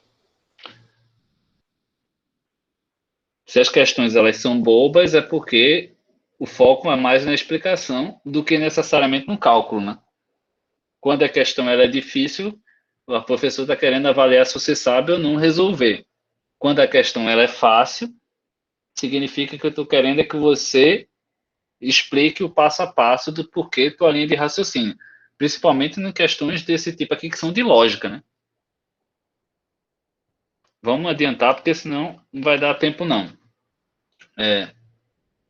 Se as questões elas são bobas, é porque o foco é mais na explicação do que necessariamente no cálculo, né? Quando a questão ela é difícil, o professor está querendo avaliar se você sabe ou não resolver. Quando a questão ela é fácil, significa que eu estou querendo é que você explique o passo a passo do porquê tua linha de raciocínio. Principalmente em questões desse tipo aqui que são de lógica, né? Vamos adiantar, porque senão não vai dar tempo, não.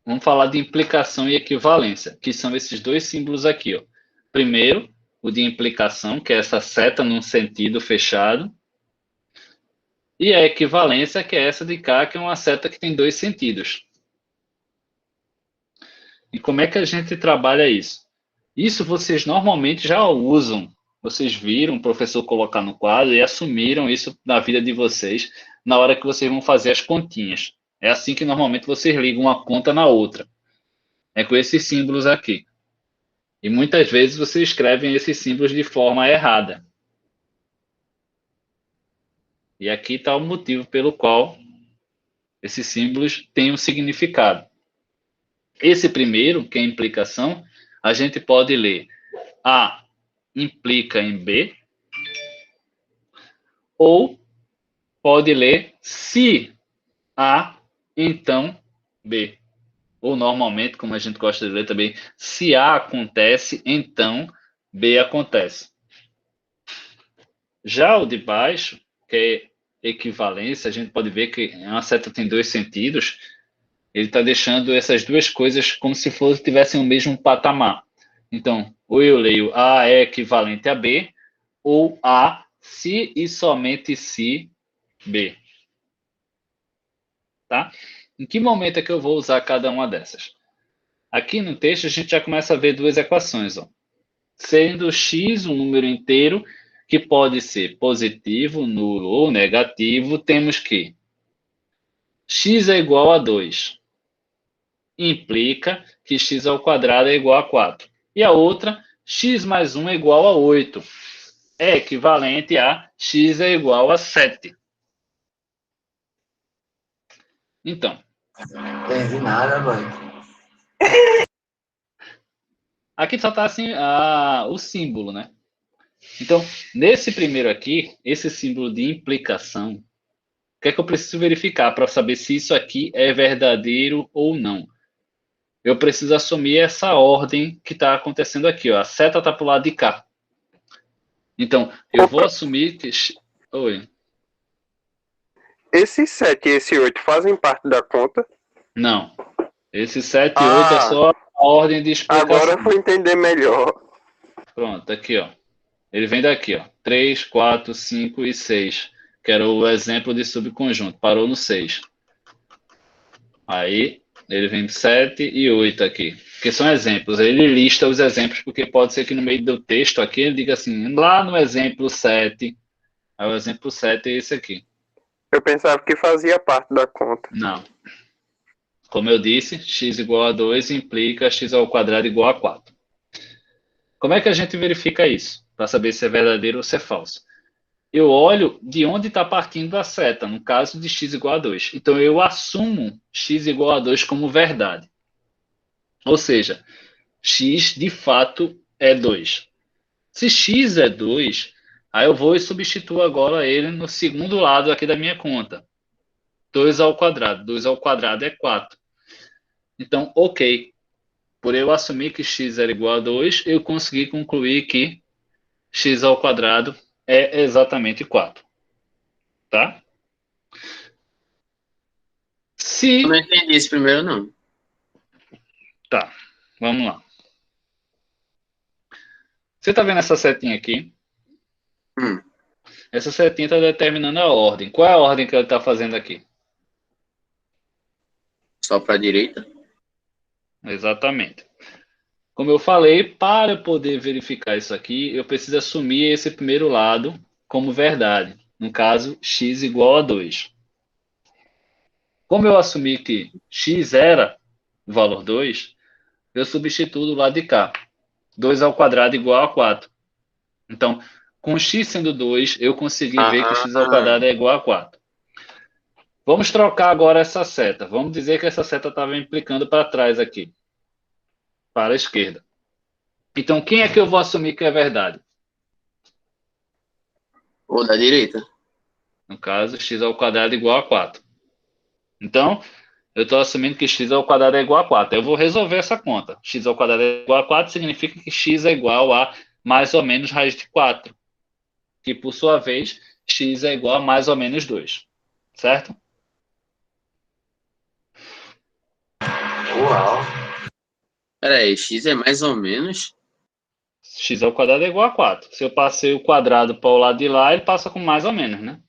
Vamos falar de implicação e equivalência, que são esses 2 símbolos aqui, ó. Primeiro, o de implicação, que é essa seta num sentido fechado. E a equivalência, que é essa de cá, que é uma seta que tem 2 sentidos. E como é que a gente trabalha isso? Isso vocês normalmente já usam. Vocês viram o professor colocar no quadro e assumiram isso na vida de vocês na hora que vocês vão fazer as continhas. É assim que normalmente vocês ligam uma conta na outra. É com esses símbolos aqui. E muitas vezes você escreve esses símbolos de forma errada. E aqui está o motivo pelo qual esses símbolos têm um significado. Esse primeiro, que é a implicação, a gente pode ler A implica em B, ou pode ler se A, então B. Ou normalmente, como a gente gosta de ler também, se A acontece, então B acontece. Já o de baixo, que é equivalência, a gente pode ver que uma seta tem dois sentidos, ele está deixando essas duas coisas como se tivessem o mesmo patamar. Então, ou eu leio A é equivalente a B, ou A se e somente se B. Tá? Em que momento é que eu vou usar cada uma dessas? Aqui no texto a gente já começa a ver duas equações. Ó. Sendo x um número inteiro que pode ser positivo, nulo ou negativo, temos que x é igual a 2. Implica que x ao quadrado é igual a 4. E a outra, x mais 1 é igual a 8. É equivalente a x é igual a 7. Então. Não entendi nada, mano. Aqui só está assim, o símbolo, né? Então, nesse primeiro aqui, esse símbolo de implicação, o que é que eu preciso verificar para saber se isso aqui é verdadeiro ou não? Eu preciso assumir essa ordem que está acontecendo aqui. Ó. A seta está para o lado de cá. Então, eu vou assumir que... Oi. Esse 7 e esse 8 fazem parte da conta? Não. Esse 7 e 8 é só a ordem de explicação. Agora eu vou entender melhor. Pronto, aqui, ó. Ele vem daqui, ó. 3, 4, 5 e 6. Que era o exemplo de subconjunto. Parou no 6. Aí, ele vem 7 e 8 aqui. Que são exemplos. Ele lista os exemplos, porque pode ser que no meio do texto aqui ele diga assim, lá no exemplo 7. Aí o exemplo 7 é esse aqui. Eu pensava que fazia parte da conta. Não. Como eu disse, x igual a 2 implica x ao quadrado igual a 4. Como é que a gente verifica isso? Para saber se é verdadeiro ou se é falso. Eu olho de onde está partindo a seta, no caso de x igual a 2. Então, eu assumo x igual a 2 como verdade. Ou seja, x de fato é 2. Se x é 2, aí eu vou e substituo agora ele no segundo lado aqui da minha conta. 2 ao quadrado. 2 ao quadrado é 4. Então, ok. Por eu assumir que x era igual a 2, eu consegui concluir que x ao quadrado é exatamente 4. Tá? Se... Eu não entendi esse primeiro, não. Tá, vamos lá. Você está vendo essa setinha aqui? Essa setinha está determinando a ordem. Qual é a ordem que ele está fazendo aqui? Só para a direita? Exatamente. Como eu falei, para poder verificar isso aqui, eu preciso assumir esse primeiro lado como verdade. No caso, x igual a 2. Como eu assumi que x era o valor 2, eu substituo do lado de cá. 2 ao quadrado igual a 4. Então, com x sendo 2, eu consegui ver que x ao quadrado é igual a 4. Vamos trocar agora essa seta. Vamos dizer que essa seta estava implicando para trás aqui. Para a esquerda. Então, quem é que eu vou assumir que é verdade? Ou da direita. No caso, x ao quadrado igual a 4. Então, eu estou assumindo que x ao quadrado é igual a 4. Eu vou resolver essa conta. X ao quadrado é igual a 4 significa que x é igual a mais ou menos raiz de 4. Que, por sua vez, x é igual a mais ou menos 2. Certo? Uau. Peraí, x é mais ou menos? X ao quadrado é igual a 4. Se eu passei o quadrado para o lado de lá, ele passa com mais ou menos, né?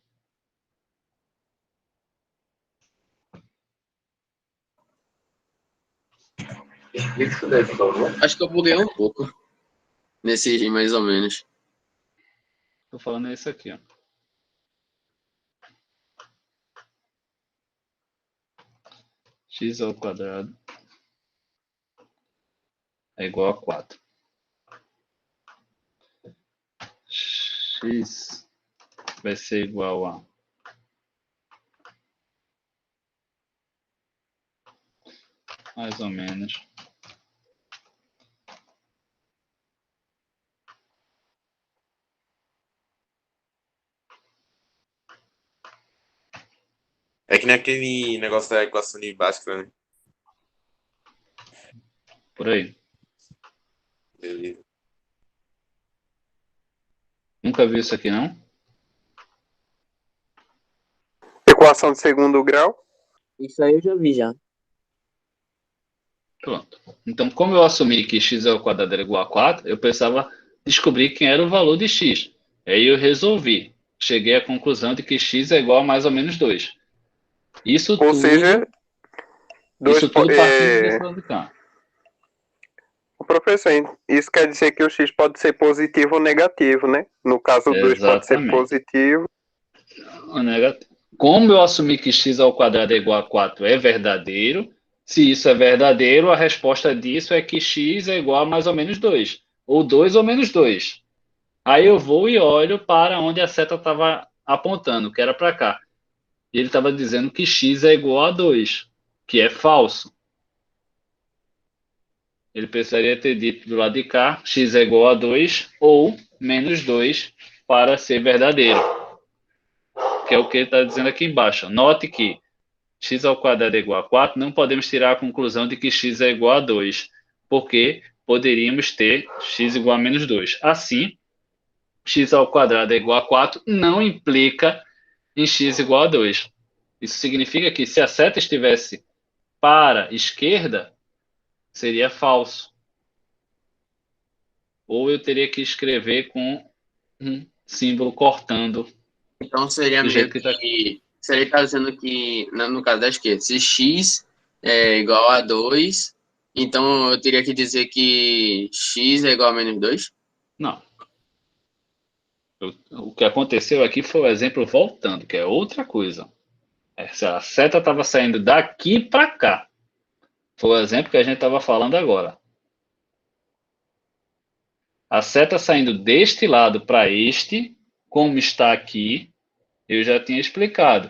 Acho que eu buguei um pouco. Nesse mais ou menos. Estou falando isso aqui, ó. X ao quadrado é igual a 4. X vai ser igual a mais ou menos É que nem aquele negócio da equação de Bhaskara, né? por aí. Beleza. Nunca vi isso aqui, não? Equação de segundo grau. Isso aí eu já vi já. Pronto. Então, como eu assumi que x ao quadrado era igual a 4, eu precisava descobrir quem era o valor de x. Aí eu resolvi. Cheguei à conclusão de que x é igual a mais ou menos 2. Isso Ou tudo, seja, isso tudo partindo desse lado de cá. Professor, isso quer dizer que o x pode ser positivo ou negativo, né? No caso, o 2 pode ser Exatamente. positivo. Ou negativo. Como eu assumi que x ao quadrado é igual a 4 é verdadeiro, se isso é verdadeiro, a resposta disso é que x é igual a mais ou menos 2. Ou 2 ou menos 2. Aí eu vou e olho para onde a seta estava apontando, que era para cá. E ele estava dizendo que x é igual a 2, que é falso. Ele precisaria ter dito do lado de cá, x é igual a 2 ou menos 2 para ser verdadeiro. Que é o que ele está dizendo aqui embaixo. Note que x ao quadrado é igual a 4, não podemos tirar a conclusão de que x é igual a 2, porque poderíamos ter x igual a menos 2. Assim, x ao quadrado é igual a 4 não implica em x igual a 2. Isso significa que se a seta estivesse para a esquerda, seria falso. Ou eu teria que escrever com um símbolo cortando. Então seria do jeito meio que que... Seria estar dizendo que, no caso da esquerda, se x é igual a 2, então eu teria que dizer que x é igual a menos 2? Não. O que aconteceu aqui foi o exemplo voltando, que é outra coisa. A seta estava saindo daqui para cá. Foi o exemplo que a gente estava falando agora. A seta saindo deste lado para este, como está aqui, eu já tinha explicado.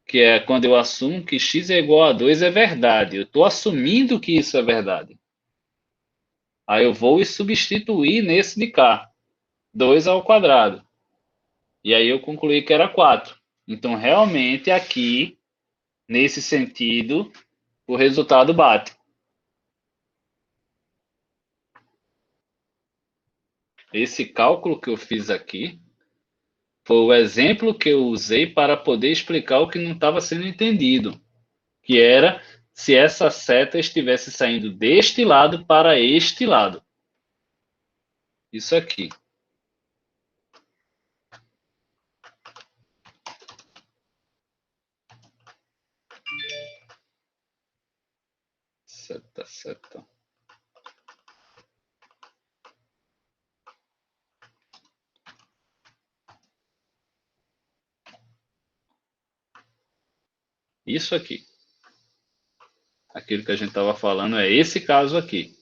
Que é quando eu assumo que x é igual a 2 é verdade. Eu estou assumindo que isso é verdade. Aí eu vou e substituir nesse de cá. 2 ao quadrado. E aí eu concluí que era 4. Então, realmente, aqui, nesse sentido, o resultado bate. Esse cálculo que eu fiz aqui foi o exemplo que eu usei para poder explicar o que não estava sendo entendido, que era se essa seta estivesse saindo deste lado para este lado. Isso aqui. Seta. Isso aqui. Aquilo que a gente estava falando é esse caso aqui.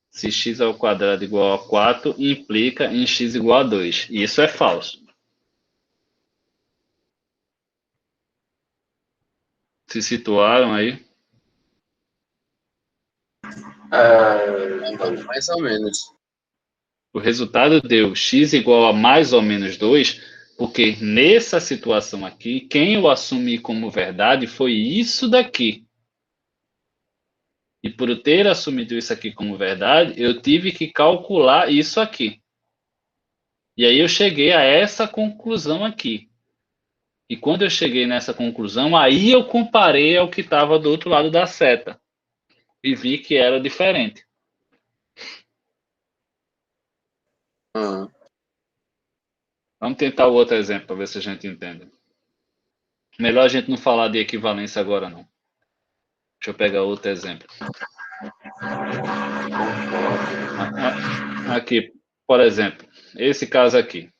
Se x ao quadrado igual a 4, implica em x igual a 2. E isso é falso. Se situaram aí? Mais ou menos. O resultado deu x igual a mais ou menos 2, porque nessa situação aqui, quem eu assumi como verdade foi isso daqui. E por eu ter assumido isso aqui como verdade, eu tive que calcular isso aqui. E aí eu cheguei a essa conclusão aqui. E quando eu cheguei nessa conclusão, aí eu comparei ao que estava do outro lado da seta. E vi que era diferente. Vamos tentar o outro exemplo para ver se a gente entende. Melhor a gente não falar de equivalência agora, não. Deixa eu pegar outro exemplo. Aqui, por exemplo, esse caso aqui.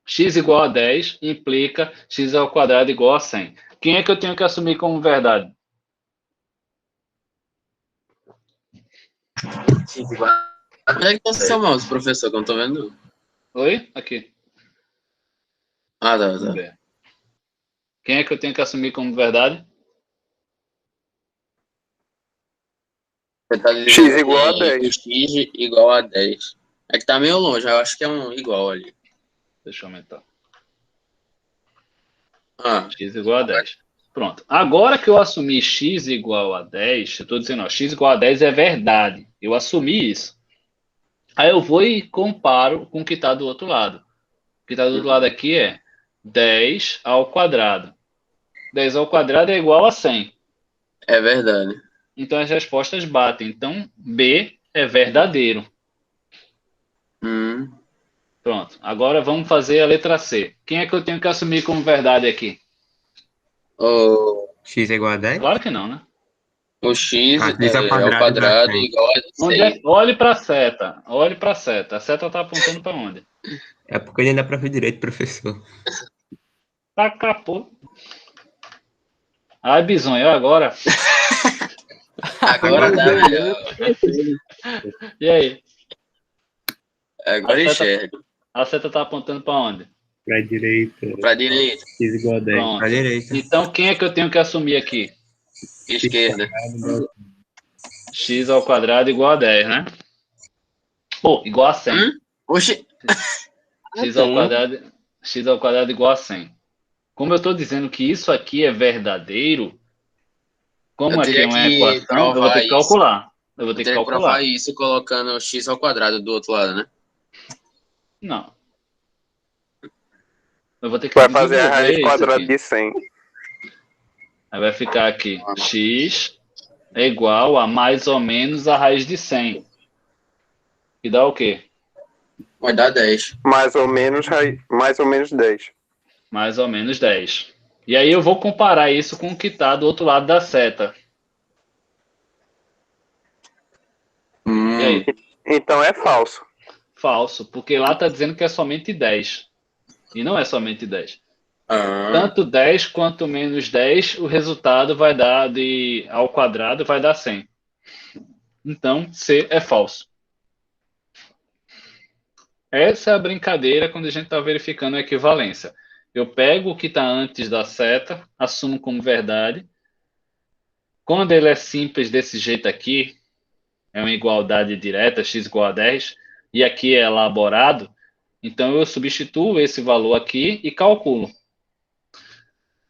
X igual a 10 implica x ao quadrado igual a 100. Quem é que eu tenho que assumir como verdade? X igual a Onde é que tá o seu mouse, professor, que eu não tô vendo? Oi? Aqui. Ah, tá, Vamos tá. ver. Quem é que eu tenho que assumir como verdade? Você tá X dizendo igual a que 10. o x igual a 10. É que tá meio longe, eu acho que é um igual ali. Deixa eu aumentar. Ah, X igual a 10. Pronto. Agora que eu assumi x igual a 10, eu estou dizendo, ó, x igual a 10 é verdade. Eu assumi isso. Aí eu vou e comparo com o que está do outro lado. O que está do outro lado aqui é 10 ao quadrado. 10 ao quadrado é igual a 100. é verdade. Então as respostas batem. Então B é verdadeiro. Pronto. Agora vamos fazer a letra C. Quem é que eu tenho que assumir como verdade aqui? X é igual a 10? Claro que não, né? O x X ao é ao quadrado dá quadrado 100. igual a Onde 6. olhe para a seta. Olhe para a seta. A seta está apontando para onde? É porque nem dá pra ver direito, professor. Tá capô. Ai, bisonho, agora. Agora tá melhor. E aí? Agora enxerga. A seta tá apontando para onde? Pra direita. Pra direita. X igual a 10. Pronto. Pra direita. Então quem é que eu tenho que assumir aqui? Esquerda. X ao quadrado igual a 10, né? Pô, igual a 100. Oxi. X ao quadrado igual a 100. Como eu estou dizendo que isso aqui é verdadeiro, como aqui é uma equação, eu vou ter que calcular. Eu vou ter que calcular. Provar isso colocando x ao quadrado do outro lado, né? Não. Eu vou ter que Vai fazer a raiz desenvolver isso quadrada aqui. de 100. Aí vai ficar aqui, x é igual a mais ou menos a raiz de 100. E dá o quê? Vai dar 10. Mais ou menos 10. Mais ou menos 10. E aí eu vou comparar isso com o que está do outro lado da seta. E aí? Então é falso. Falso, porque lá está dizendo que é somente 10. E não é somente 10. Tanto 10 quanto menos 10, o resultado vai dar ao quadrado vai dar 100. Então, C é falso. Essa é a brincadeira quando a gente está verificando a equivalência. Eu pego o que está antes da seta, assumo como verdade. Quando ele é simples desse jeito aqui, é uma igualdade direta, x igual a 10, e aqui é elaborado, então eu substituo esse valor aqui e calculo.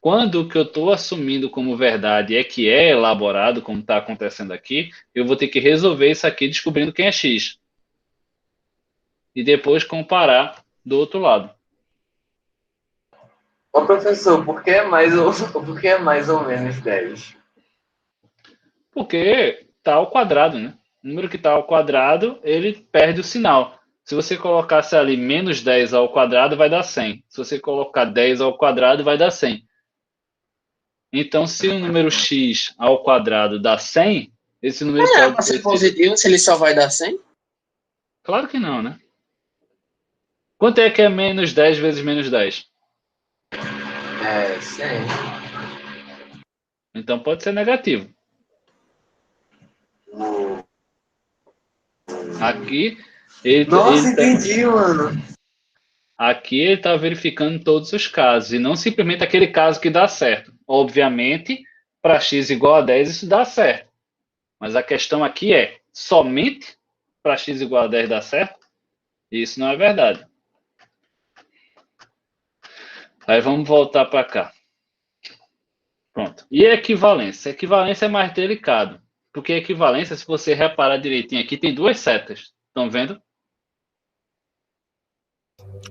Quando o que eu estou assumindo como verdade é que é elaborado, como está acontecendo aqui, eu vou ter que resolver isso aqui descobrindo quem é x. E depois comparar do outro lado. Ô professor, por que é mais ou menos 10? Porque está ao quadrado, né? O número que está ao quadrado, ele perde o sinal. Se você colocasse ali menos 10 ao quadrado, vai dar 100. Se você colocar 10 ao quadrado, vai dar 100. Então, se o número x ao quadrado dá 100, esse número pode ser positivo se ele só vai dar 100? Claro que não, né? Quanto é que é menos 10 vezes menos 10? É, 100. Então pode ser negativo. Aqui ele entendi, mano. Aqui ele está verificando todos os casos e não simplesmente aquele caso que dá certo. Obviamente, para x igual a 10 isso dá certo. Mas a questão aqui é, somente para x igual a 10 dá certo? Isso não é verdade. Aí vamos voltar para cá. Pronto. E a equivalência? A equivalência é mais delicado. Porque a equivalência, se você reparar direitinho aqui, tem duas setas. Estão vendo?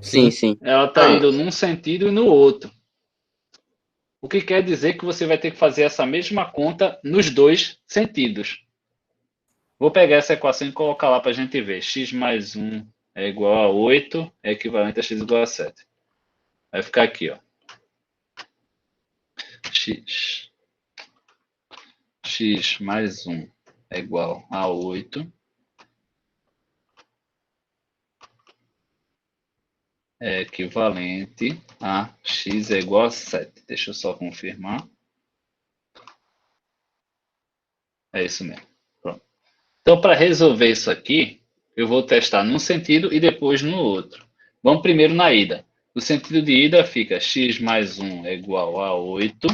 Sim, sim. Ela está indo num sentido e no outro. O que quer dizer que você vai ter que fazer essa mesma conta nos dois sentidos. Vou pegar essa equação e colocar lá para a gente ver. X mais 1 é igual a 8, é equivalente a x igual a 7. Vai ficar aqui, ó. X mais 1 é igual a 8. É equivalente a x é igual a 7. Deixa eu só confirmar. É isso mesmo. Pronto. Então, para resolver isso aqui, Eu vou testar num sentido e depois no outro. Vamos primeiro na ida. O sentido de ida fica x mais 1 é igual a 8.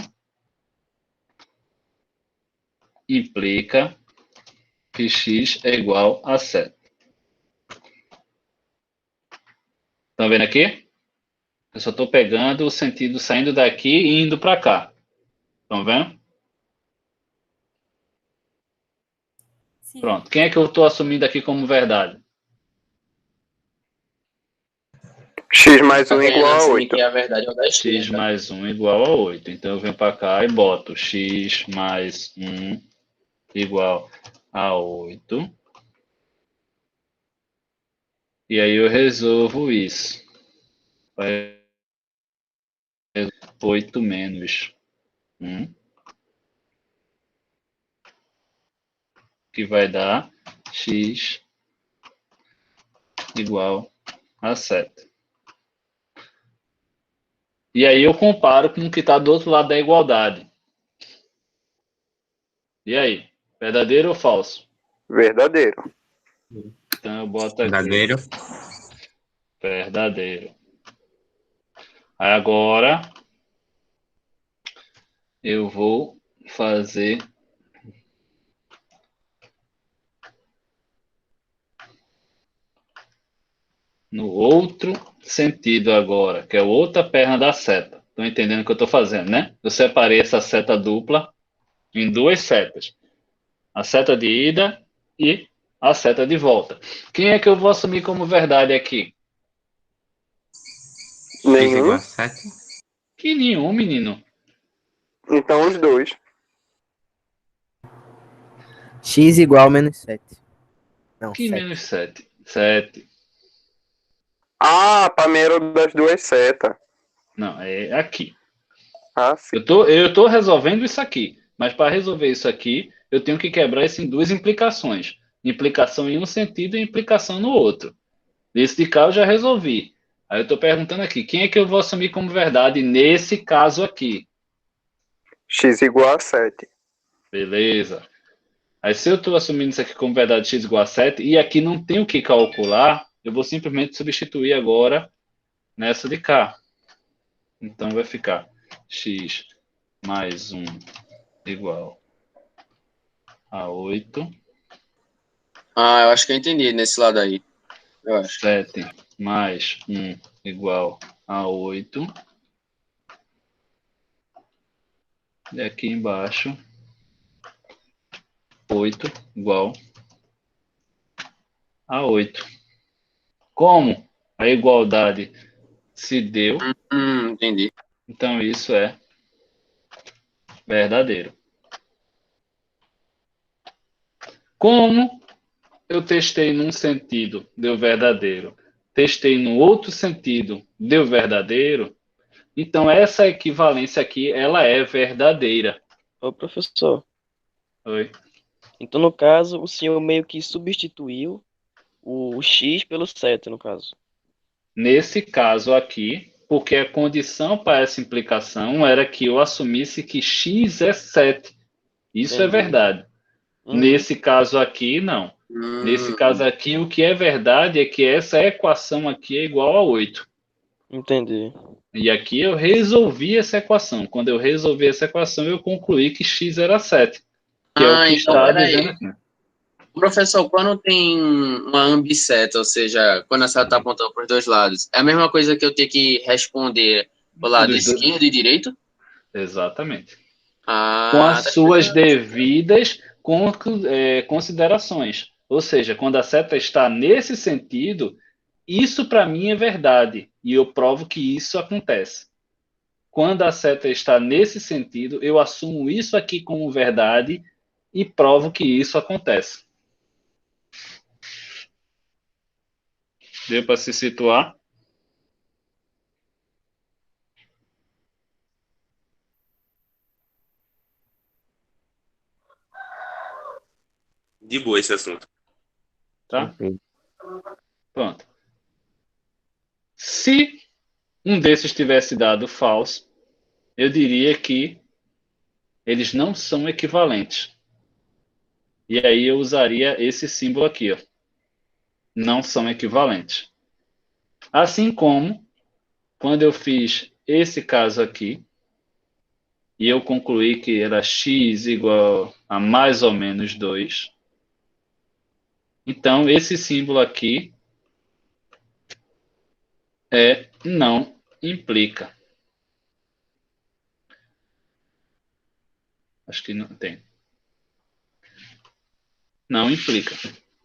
Implica que x é igual a 7. Estão vendo aqui? Eu só estou pegando o sentido saindo daqui e indo para cá. Estão vendo? Sim. Pronto. Quem é que eu estou assumindo aqui como verdade? X mais 1 Tá querendo igual a assumir 8. que a verdade é o da X esquerda. mais 1 igual a 8. Então eu venho para cá e boto x mais 1 igual a 8. E aí eu resolvo isso. Vai 8 menos 1. Que vai dar x igual a 7. E aí eu comparo com o que está do outro lado da igualdade. E aí? Verdadeiro ou falso? Verdadeiro. Então eu boto aqui. Verdadeiro. Verdadeiro. Aí agora eu vou fazer no outro sentido agora, que é a outra perna da seta. Estão entendendo o que eu estou fazendo, né? Eu separei essa seta dupla em duas setas. A seta de ida e a seta de volta. Quem é que eu vou assumir como verdade aqui? X igual Nenhum. a 7. Que nenhum, menino. Então os dois. X igual a menos 7. Não, Que 7. menos 7? 7. Ah, pra mim era das duas setas. Não, é aqui. Ah, sim. Eu tô resolvendo isso aqui. Mas para resolver isso aqui, eu tenho que quebrar isso em duas implicações. Implicação em um sentido e implicação no outro. Esse de cá eu já resolvi. Aí eu estou perguntando aqui, quem é que eu vou assumir como verdade nesse caso aqui? X igual a 7. Beleza. Aí se eu estou assumindo isso aqui como verdade x igual a 7, e aqui não tem o que calcular, eu vou simplesmente substituir agora nessa de cá. Então vai ficar x mais 1 igual a 8. Ah, eu acho que eu entendi nesse lado aí. Eu acho. 7 mais 1 igual a 8. E aqui embaixo, 8 igual a 8. Como a igualdade se deu, Entendi. então isso é verdadeiro. Como eu testei num sentido, deu verdadeiro. Testei no outro sentido, deu verdadeiro. Então essa equivalência aqui, ela é verdadeira. Ô, professor. Oi. Então, no caso, o senhor meio que substituiu o x pelo 7, no caso. Nesse caso aqui, porque a condição para essa implicação era que eu assumisse que x é 7. Isso é Entendi. verdade. Nesse caso aqui, não. Nesse caso aqui, o que é verdade é que essa equação aqui é igual a 8. Entendi. E aqui eu resolvi essa equação. Quando eu resolvi essa equação, eu concluí que x era 7. Que é o que Então, está peraí. dizendo aqui. Professor, quando tem uma ambisseta, ou seja, quando a seta está apontando para os dois lados, é a mesma coisa que eu ter que responder do lado Dos dois. esquerdo e direito? Exatamente. Ah, Com as tá suas explicando. devidas considerações. Ou seja, quando a seta está nesse sentido, isso para mim é verdade. E eu provo que isso acontece. Quando a seta está nesse sentido, eu assumo isso aqui como verdade e provo que isso acontece. Deu para se situar? De boa esse assunto. Tá? Pronto. Se um desses tivesse dado falso, eu diria que eles não são equivalentes. E aí eu usaria esse símbolo aqui, ó. não são equivalentes. Assim como, quando eu fiz esse caso aqui, e eu concluí que era x igual a mais ou menos 2, então esse símbolo aqui não implica. Acho que não tem. Não implica.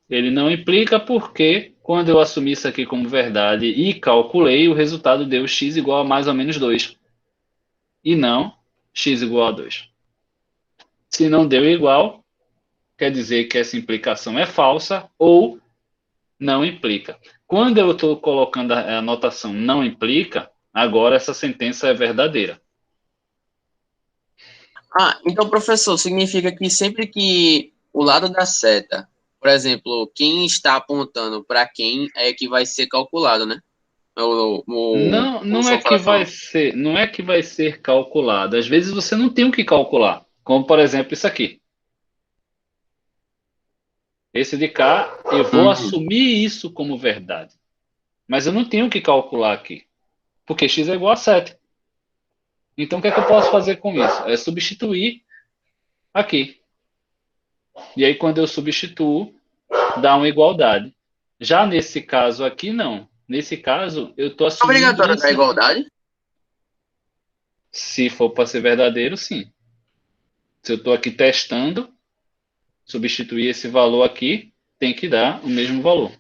Ele não implica porque, quando eu assumi isso aqui como verdade e calculei, o resultado deu x igual a mais ou menos 2. E não x igual a 2. Se não deu igual, quer dizer que essa implicação é falsa ou não implica. Quando eu estou colocando a notação não implica, agora essa sentença é verdadeira. Então, professor, significa que sempre que o lado da seta, por exemplo, quem está apontando para quem é que vai ser calculado, né? Não é que vai ser calculado. Às vezes você não tem o que calcular. Como, por exemplo, isso aqui. Esse de cá, eu vou assumir isso como verdade. Mas eu não tenho o que calcular aqui. Porque x é igual a 7. Então, o que é que eu posso fazer com isso? É substituir aqui. E aí, quando eu substituo, dá uma igualdade. Já nesse caso aqui, não. Nesse caso, eu estou assumindo... Obrigatório da igualdade? Se for para ser verdadeiro, sim. Se eu estou aqui testando, substituir esse valor aqui, tem que dar o mesmo valor.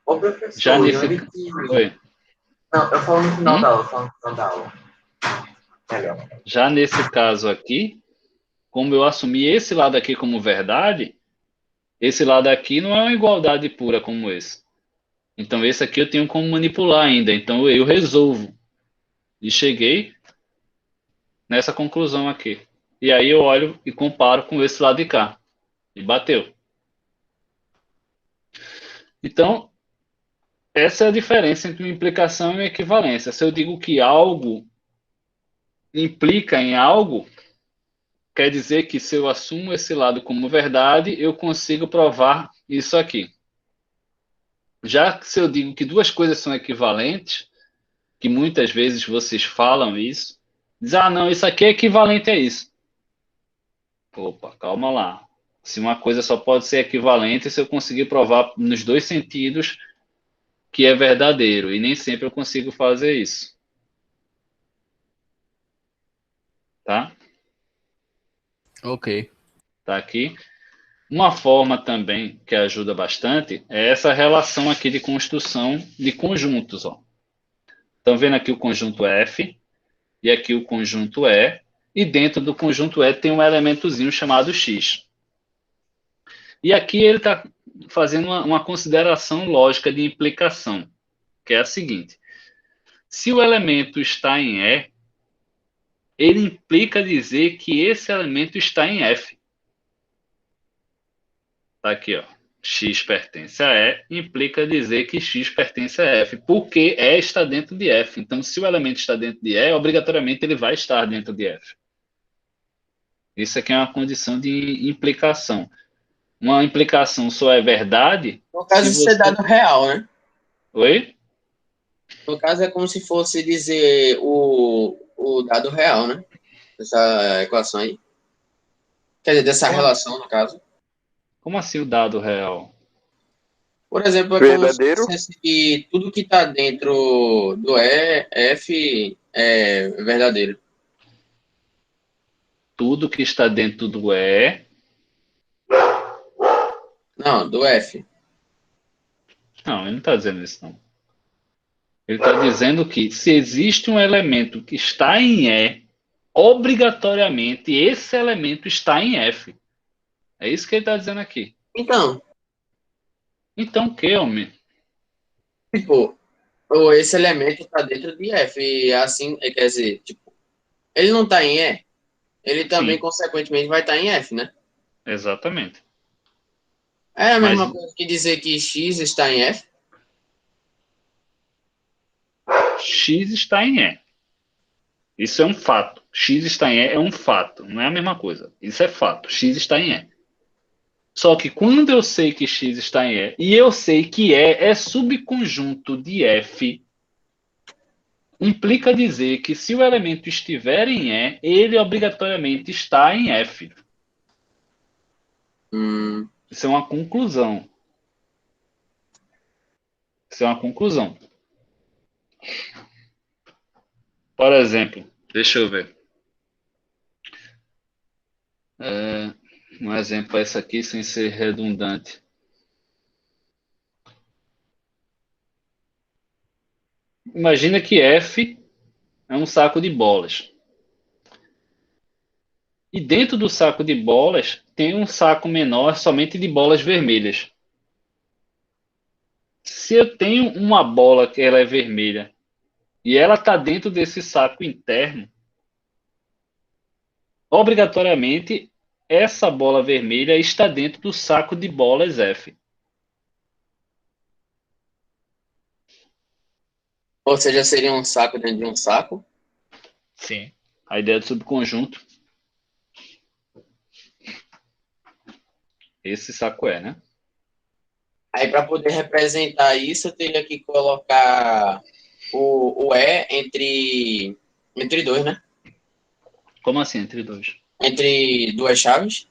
Ô, professor, Já nesse... Oi. Não, eu falo no final da aula. Melhor. Já nesse caso aqui, como eu assumi esse lado aqui como verdade, esse lado aqui não é uma igualdade pura como esse. Então, esse aqui eu tenho como manipular ainda. Então, eu resolvo. E cheguei nessa conclusão aqui. E aí eu olho e comparo com esse lado de cá. E bateu. Então, essa é a diferença entre uma implicação e equivalência. Se eu digo que algo implica em algo, quer dizer que se eu assumo esse lado como verdade, eu consigo provar isso aqui. Já que se eu digo que duas coisas são equivalentes, que muitas vezes vocês falam isso, diz, não, isso aqui é equivalente a isso. Opa, calma lá. Se uma coisa só pode ser equivalente se eu conseguir provar nos dois sentidos que é verdadeiro, e nem sempre eu consigo fazer isso. Tá? Ok. Tá aqui. Uma forma também que ajuda bastante é essa relação aqui de construção de conjuntos. Ó. Estão vendo aqui o conjunto F e aqui o conjunto E, e dentro do conjunto E tem um elementozinho chamado X. E aqui ele está fazendo uma consideração lógica de implicação, que é a seguinte. Se o elemento está em E, ele implica dizer que esse elemento está em F. Está aqui, ó. X pertence a E, implica dizer que X pertence a F, porque E está dentro de F. Então, se o elemento está dentro de E, obrigatoriamente ele vai estar dentro de F. Isso aqui é uma condição de implicação. Uma implicação só é verdade... No caso, isso é dado real, né? Oi? No caso, é como se fosse dizer o dado real, né? Essa equação aí. Quer dizer, dessa relação, no caso. Como assim o dado real? Por exemplo, é como se dissesse que tudo que está dentro do F é verdadeiro. Tudo que está dentro do E... Não, do F. Não, ele não está dizendo isso, não. Ele está dizendo que se existe um elemento que está em E, obrigatoriamente esse elemento está em F. É isso que ele está dizendo aqui. Então. Então o que, homem? Tipo, esse elemento está dentro de F. E assim, quer dizer, tipo, ele não está em E, ele também, consequentemente, vai estar em F, né? Exatamente. É a mesma coisa que dizer que X está em F? X está em E. Isso é um fato. X está em E é um fato, não é a mesma coisa. Isso é fato, X está em E. Só que quando eu sei que X está em E, e eu sei que E é subconjunto de F, implica dizer que se o elemento estiver em E, ele obrigatoriamente está em F. Isso é uma conclusão. Isso é uma conclusão. Por exemplo, deixa eu ver. Um exemplo é esse aqui, sem ser redundante. Imagina que F é um saco de bolas. E dentro do saco de bolas tem um saco menor somente de bolas vermelhas. Se eu tenho uma bola que ela é vermelha e ela está dentro desse saco interno, obrigatoriamente essa bola vermelha está dentro do saco de bolas F. Ou seja, seria um saco dentro de um saco? Sim. A ideia do subconjunto. Esse saco é, né? Aí, para poder representar isso, eu teria que colocar o E entre dois, né? Como assim, entre dois? Entre duas chaves.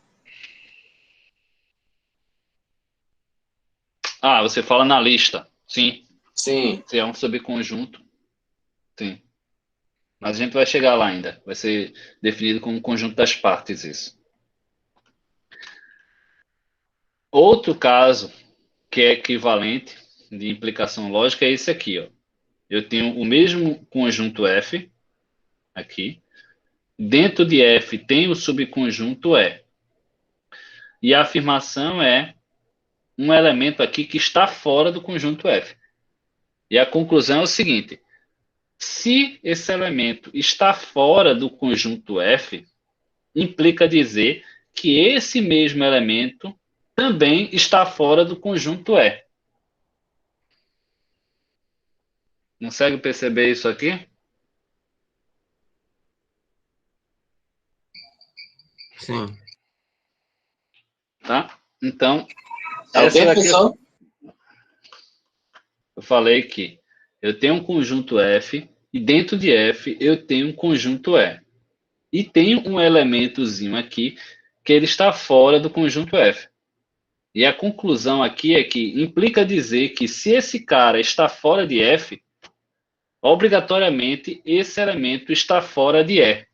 Ah, você fala na lista. Sim. Sim. Se é um subconjunto. Sim. Mas a gente vai chegar lá ainda. Vai ser definido como conjunto das partes isso. Outro caso que é equivalente de implicação lógica é esse aqui, ó. Eu tenho o mesmo conjunto F aqui. Dentro de F tem o subconjunto E. E a afirmação é um elemento aqui que está fora do conjunto F. E a conclusão é o seguinte: se esse elemento está fora do conjunto F, implica dizer que esse mesmo elemento também está fora do conjunto E. Consegue perceber isso aqui? Sim. Tá? Então, É o essa que, daqui pessoal? eu falei que eu tenho um conjunto F e dentro de F eu tenho um conjunto E. E tem um elementozinho aqui que ele está fora do conjunto F. E a conclusão aqui é que implica dizer que se esse cara está fora de F, obrigatoriamente esse elemento está fora de E.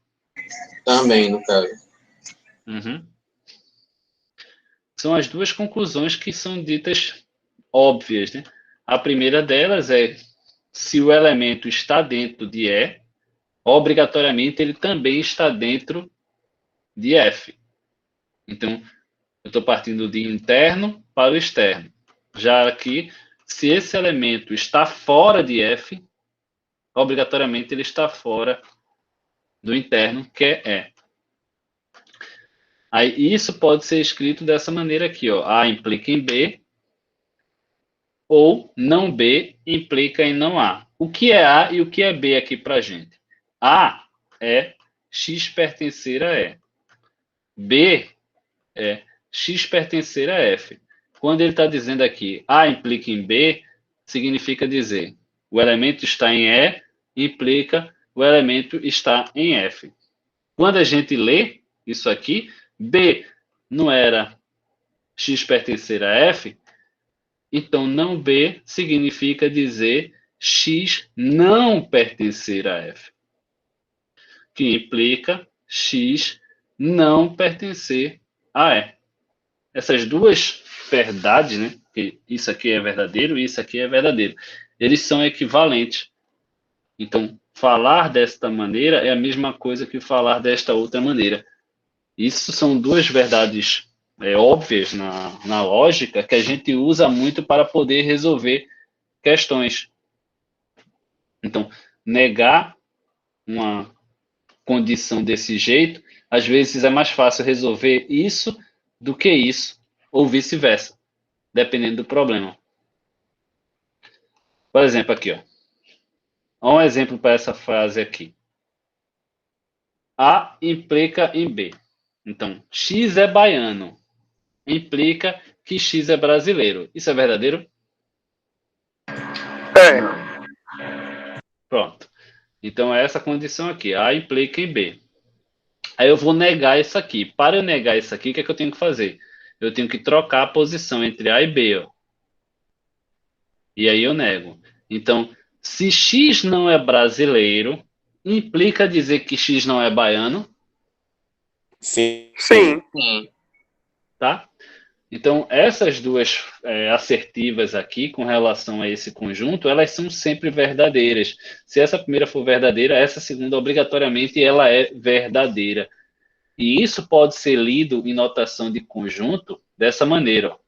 Também, no caso. Uhum. São as duas conclusões que são ditas óbvias, né? A primeira delas é se o elemento está dentro de E, obrigatoriamente ele também está dentro de F. Então, eu estou partindo de interno para o externo. Já aqui, se esse elemento está fora de F, obrigatoriamente ele está fora do interno, que é E. Aí, isso pode ser escrito dessa maneira aqui, ó. A implica em B, ou não B implica em não A. O que é A e o que é B aqui para a gente? A é X pertencer a E. B é X pertencer a F. Quando ele está dizendo aqui A implica em B, significa dizer o elemento está em E, implica o elemento está em F. Quando a gente lê isso aqui, B não era X pertencer a F, então não B significa dizer X não pertencer a F, que implica X não pertencer a E. Essas duas verdades, né? Que isso aqui é verdadeiro e isso aqui é verdadeiro. Eles são equivalentes. Então, falar desta maneira é a mesma coisa que falar desta outra maneira. Isso são duas verdades óbvias na lógica que a gente usa muito para poder resolver questões. Então, negar uma condição desse jeito, às vezes é mais fácil resolver isso do que isso, ou vice-versa, dependendo do problema. Por exemplo, aqui, ó. Olha um exemplo para essa frase aqui. A implica em B. Então, X é baiano. Implica que X é brasileiro. Isso é verdadeiro? Pronto. Então, é essa condição aqui. A implica em B. Aí eu vou negar isso aqui. Para eu negar isso aqui, o que é que eu tenho que fazer? Eu tenho que trocar a posição entre A e B. Ó. E aí eu nego. Então, se X não é brasileiro, implica dizer que X não é baiano? Sim. Sim. Tá? Então, essas duas assertivas aqui, com relação a esse conjunto, elas são sempre verdadeiras. Se essa primeira for verdadeira, essa segunda, obrigatoriamente, ela é verdadeira. E isso pode ser lido em notação de conjunto dessa maneira. Ó.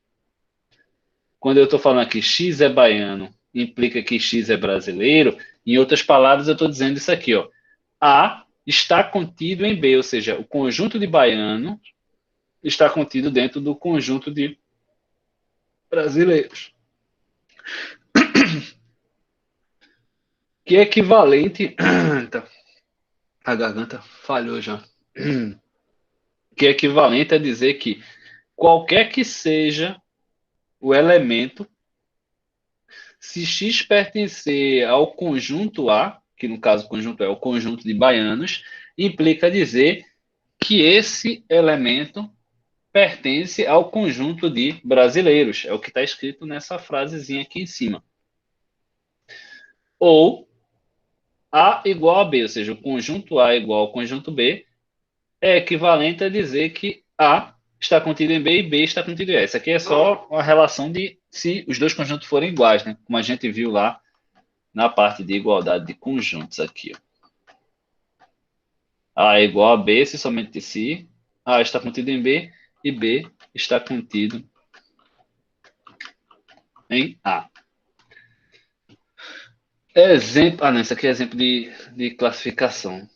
Quando eu estou falando aqui X é baiano, implica que X é brasileiro. Em outras palavras, eu estou dizendo isso aqui. Ó. A está contido em B, ou seja, o conjunto de baiano está contido dentro do conjunto de brasileiros. Que é equivalente... A garganta falhou já. Que é equivalente a dizer que qualquer que seja o elemento, se X pertencer ao conjunto A, que no caso o conjunto é o conjunto de baianos, implica dizer que esse elemento pertence ao conjunto de brasileiros. É o que está escrito nessa frasezinha aqui em cima. Ou A igual a B, ou seja, o conjunto A igual ao conjunto B, é equivalente a dizer que A está contido em B e B está contido em A. Isso aqui é só uma relação de se os dois conjuntos forem iguais, né? Como a gente viu lá na parte de igualdade de conjuntos aqui. Ó. A é igual a B se somente se A está contido em B e B está contido em A. Exemplo. Ah, não, isso aqui é exemplo de classificação.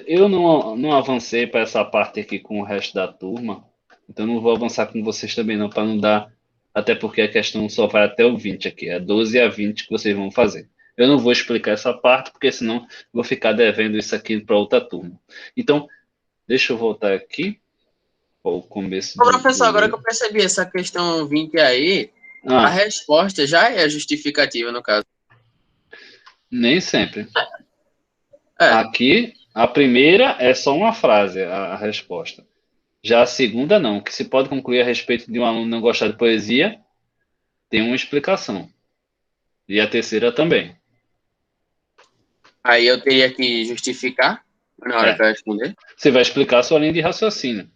Eu não avancei para essa parte aqui com o resto da turma, então não vou avançar com vocês também não, para não dar, até porque a questão só vai até o 20 aqui, é 12 a 20 que vocês vão fazer. Eu não vou explicar essa parte, porque senão vou ficar devendo isso aqui para outra turma. Então, deixa eu voltar aqui, o começo Ô, professor, agora que eu percebi essa questão 20 aí, a resposta já é justificativa, no caso. Nem sempre. Aqui, a primeira é só uma frase, a resposta. Já a segunda, não. Que se pode concluir a respeito de um aluno não gostar de poesia, tem uma explicação. E a terceira também. Aí eu teria que justificar na hora que eu responder? Você vai explicar a sua linha de raciocínio.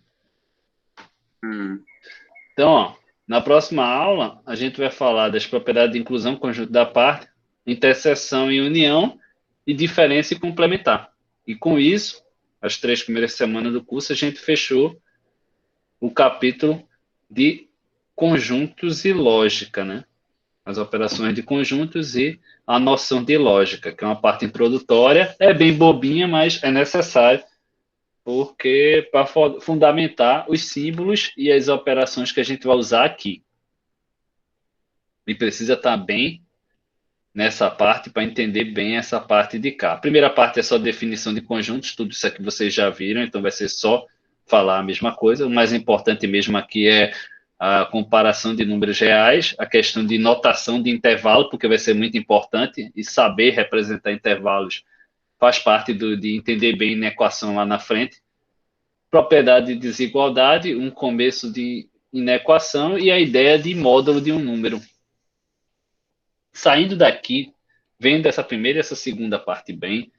Então, ó, na próxima aula, a gente vai falar das propriedades de inclusão, conjunto da parte, interseção e união, e diferença e complementar. E com isso, as 3 primeiras semanas do curso, a gente fechou o capítulo de conjuntos e lógica, né? As operações de conjuntos e a noção de lógica, que é uma parte introdutória, é bem bobinha, mas é necessário, porque para fundamentar os símbolos e as operações que a gente vai usar aqui. E precisa estar bem nessa parte para entender bem essa parte de cá. A primeira parte é só definição de conjuntos, tudo isso aqui vocês já viram, então vai ser só falar a mesma coisa. O mais importante mesmo aqui é a comparação de números reais, a questão de notação de intervalo, porque vai ser muito importante, e saber representar intervalos faz parte de entender bem na equação lá na frente. Propriedade de desigualdade, um começo de inequação e a ideia de módulo de um número. Saindo daqui, vendo essa primeira e essa segunda parte bem,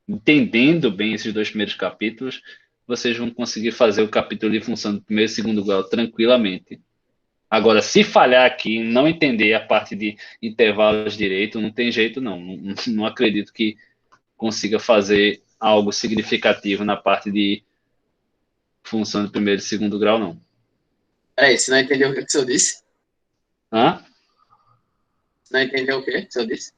entendendo bem esses 2 primeiros capítulos, vocês vão conseguir fazer o capítulo de função do primeiro e segundo grau tranquilamente. Agora, se falhar aqui, não entender a parte de intervalos direito, não tem jeito não. Não acredito que consiga fazer algo significativo na parte de função do primeiro e segundo grau, não. Peraí, você não entendeu o que o senhor disse? Hã? Não entendeu o que o senhor disse?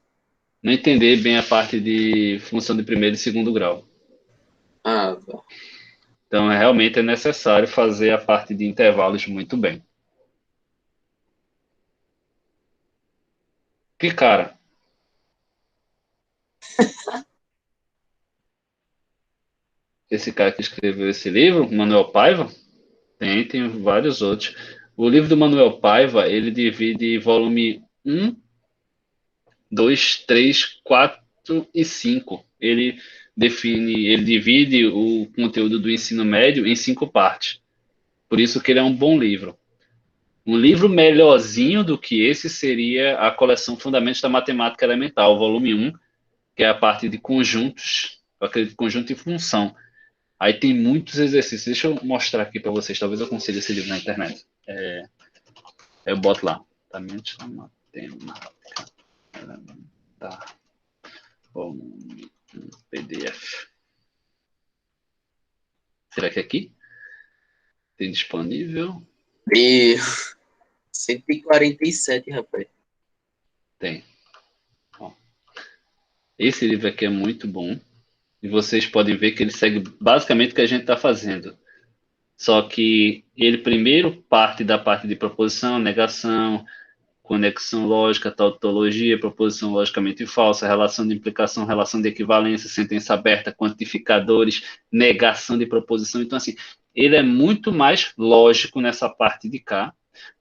Não entender bem a parte de função de primeiro e segundo grau. Ah, tá. Então, realmente é necessário fazer a parte de intervalos muito bem. Que, cara, Esse cara que escreveu esse livro, Manuel Paiva, tem vários outros. O livro do Manuel Paiva, ele divide volume 1, 2, 3, 4 e 5. Ele divide o conteúdo do ensino médio em 5 partes. Por isso que ele é um bom livro. Um livro melhorzinho do que esse seria a coleção Fundamentos da Matemática Elemental, volume 1, que é a parte de conjuntos, eu acredito, conjunto e função. Aí tem muitos exercícios. Deixa eu mostrar aqui para vocês. Talvez eu consiga esse livro na internet. Eu boto lá. Fundamentos da Matemática Elementar. Volume 1, PDF. Será que é aqui? Tem disponível? E 147, rapaz. Tem. Ó. Esse livro aqui é muito bom. E vocês podem ver que ele segue basicamente o que a gente está fazendo. Só que ele primeiro parte da parte de proposição, negação, conexão lógica, tautologia, proposição logicamente falsa, relação de implicação, relação de equivalência, sentença aberta, quantificadores, negação de proposição. Então, assim, ele é muito mais lógico nessa parte de cá,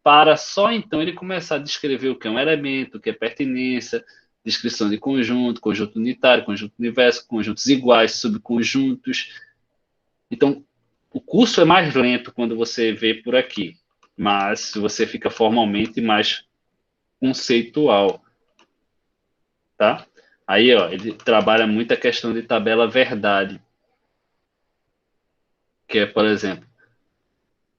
para só então ele começar a descrever o que é um elemento, o que é pertinência, descrição de conjunto, conjunto unitário, conjunto universo, conjuntos iguais, subconjuntos. Então, o curso é mais lento quando você vê por aqui, mas você fica formalmente mais conceitual, tá? Aí, ó, ele trabalha muito a questão de tabela verdade, que é, por exemplo,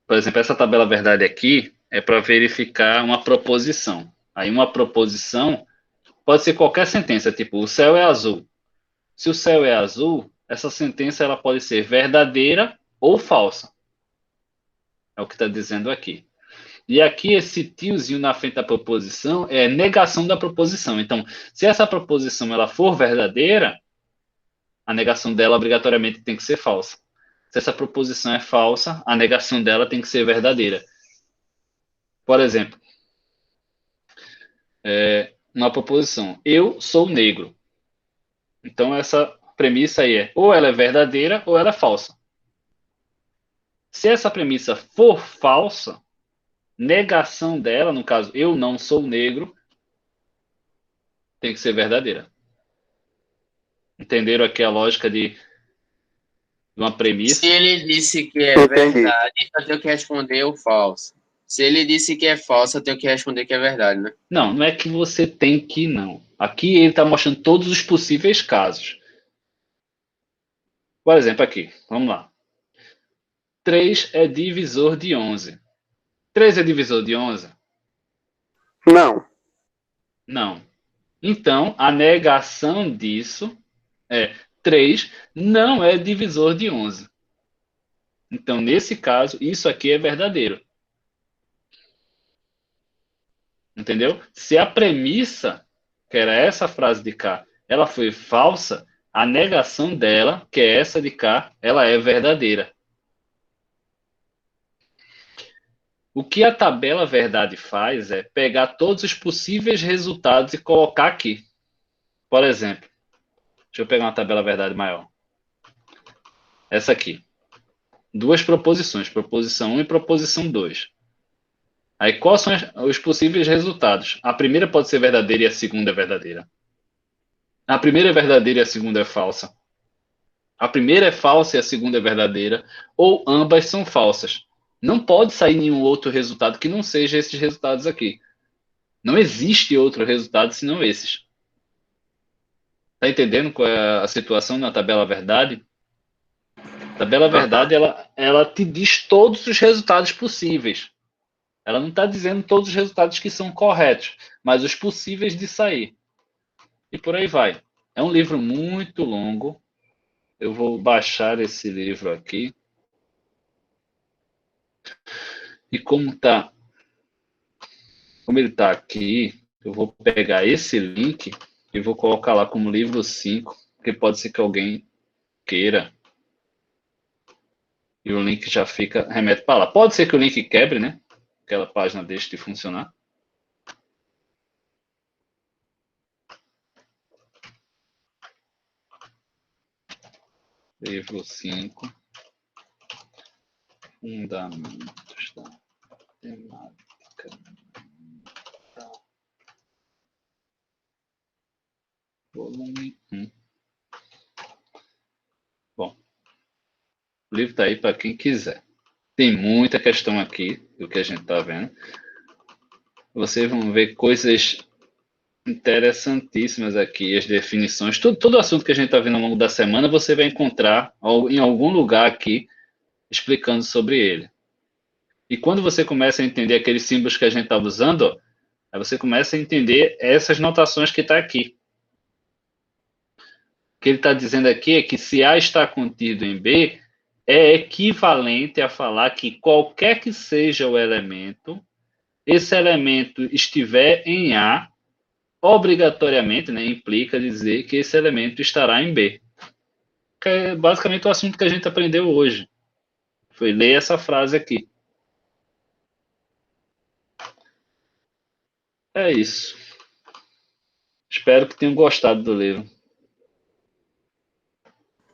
essa tabela verdade aqui é para verificar uma proposição. Aí, uma proposição pode ser qualquer sentença, tipo, o céu é azul. Se o céu é azul, essa sentença ela pode ser verdadeira ou falsa. É o que está dizendo aqui. E aqui esse tiozinho na frente da proposição é negação da proposição. Então, se essa proposição ela for verdadeira, a negação dela obrigatoriamente tem que ser falsa. Se essa proposição é falsa, a negação dela tem que ser verdadeira. Por exemplo, uma proposição, eu sou negro. Então, essa premissa aí é ou ela é verdadeira ou ela é falsa. Se essa premissa for falsa, negação dela, no caso, eu não sou negro, tem que ser verdadeira. Entenderam aqui a lógica de uma premissa? Se ele disse que é verdade, eu tenho que responder o falso. Se ele disse que é falso, eu tenho que responder que é verdade, né? Não, não é que você tem que, não. Aqui ele está mostrando todos os possíveis casos. Por exemplo, aqui, vamos lá. 3 é divisor de 11. 3 é divisor de 11? Não. Não. Então, a negação disso é 3 não é divisor de 11. Então, nesse caso, isso aqui é verdadeiro. Entendeu? Se a premissa, que era essa frase de cá, ela foi falsa, a negação dela, que é essa de cá, ela é verdadeira. O que a tabela verdade faz é pegar todos os possíveis resultados e colocar aqui. Por exemplo, deixa eu pegar uma tabela verdade maior. Essa aqui. Duas proposições, proposição 1 e proposição 2. Aí, quais são os possíveis resultados? A primeira pode ser verdadeira e a segunda é verdadeira. A primeira é verdadeira e a segunda é falsa. A primeira é falsa e a segunda é verdadeira. Ou ambas são falsas. Não pode sair nenhum outro resultado que não seja esses resultados aqui. Não existe outro resultado senão esses. Está entendendo qual é a situação na tabela verdade? A tabela verdade, ela te diz todos os resultados possíveis. Ela não está dizendo todos os resultados que são corretos, mas os possíveis de sair. E por aí vai. É um livro muito longo. Eu vou baixar esse livro aqui. E como ele está aqui, eu vou pegar esse link e vou colocar lá como livro 5, porque pode ser que alguém queira. E o link já fica, remete para lá. Pode ser que o link quebre, né? Aquela página deixe de funcionar. Livro 5. Fundamentos da temática. Volume 1. Bom, o livro está aí para quem quiser. Tem muita questão aqui do que a gente está vendo. Vocês vão ver coisas interessantíssimas aqui, as definições. Todo assunto que a gente está vendo ao longo da semana, você vai encontrar em algum lugar aqui explicando sobre ele. E quando você começa a entender aqueles símbolos que a gente estava usando, ó, aí você começa a entender essas notações que está aqui. O que ele está dizendo aqui é que se A está contido em B, é equivalente a falar que qualquer que seja o elemento, esse elemento estiver em A, obrigatoriamente, né, implica dizer que esse elemento estará em B. Que é basicamente o assunto que a gente aprendeu hoje. Foi ler essa frase aqui. É isso. Espero que tenham gostado do livro.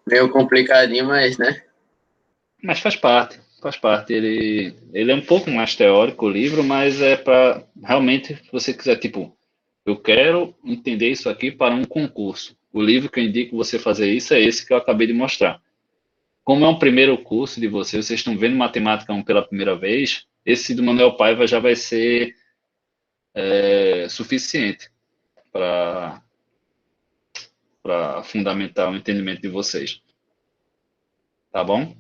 Meio complicadinho, mas, né? Mas faz parte, faz parte. Ele é um pouco mais teórico o livro, mas é para realmente, se você quiser, tipo, eu quero entender isso aqui para um concurso. O livro que eu indico você fazer isso é esse que eu acabei de mostrar. Como é um primeiro curso de vocês estão vendo Matemática 1 pela primeira vez, esse do Manuel Paiva já vai ser suficiente para fundamentar o entendimento de vocês. Tá bom?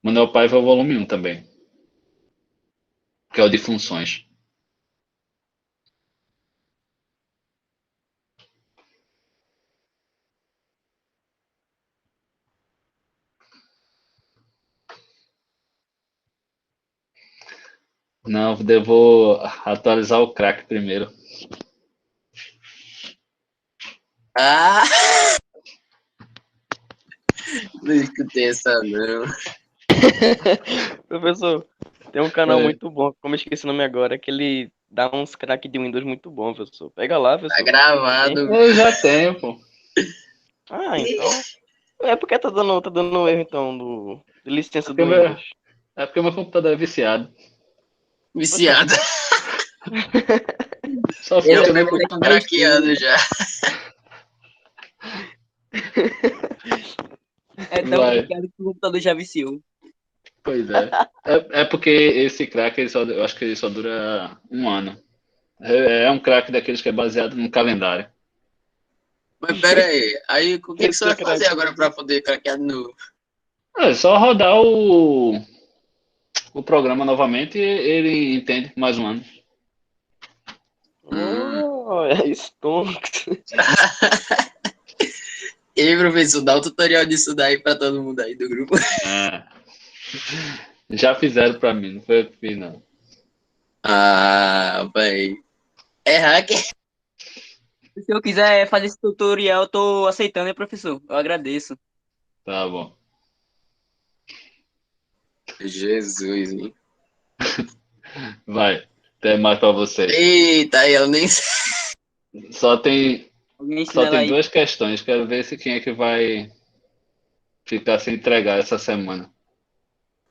Manuel Paiva é o volume 1 também, que é o de funções. Não, devo atualizar o crack primeiro. Ah! Não escutei essa, não. Professor, tem um canal muito bom, como eu esqueci o nome agora, que ele dá uns crack de Windows muito bom, professor. Pega lá, professor. Tá gravado. Eu já tenho, pô. Ah, então. É porque tá dando erro, então, de licença do Porque Windows. É porque meu computador é viciado. Viciado. Só Eu fica também tô craqueando já. É tão Vai. complicado que o computador já viciou. Pois é. É porque esse crack, eu acho que ele só dura um ano. É um crack daqueles que é baseado no calendário. Mas pera aí o que você vai fazer agora pra poder craquear de novo? É só rodar o programa novamente e ele entende mais um ano. Oh, é Stonks. Ei, professor, dá o tutorial disso daí pra todo mundo aí do grupo. Já fizeram pra mim, não foi eu que fiz, não. Ah, pai. É hacker? Se eu quiser fazer esse tutorial, eu tô aceitando, hein, professor? Eu agradeço. Tá bom. Jesus, hein? Vai. Até mais pra vocês. Eita, eu nem Só tem Alguém ensina ela aí. duas questões. Quero ver se quem é que vai ficar sem entregar essa semana.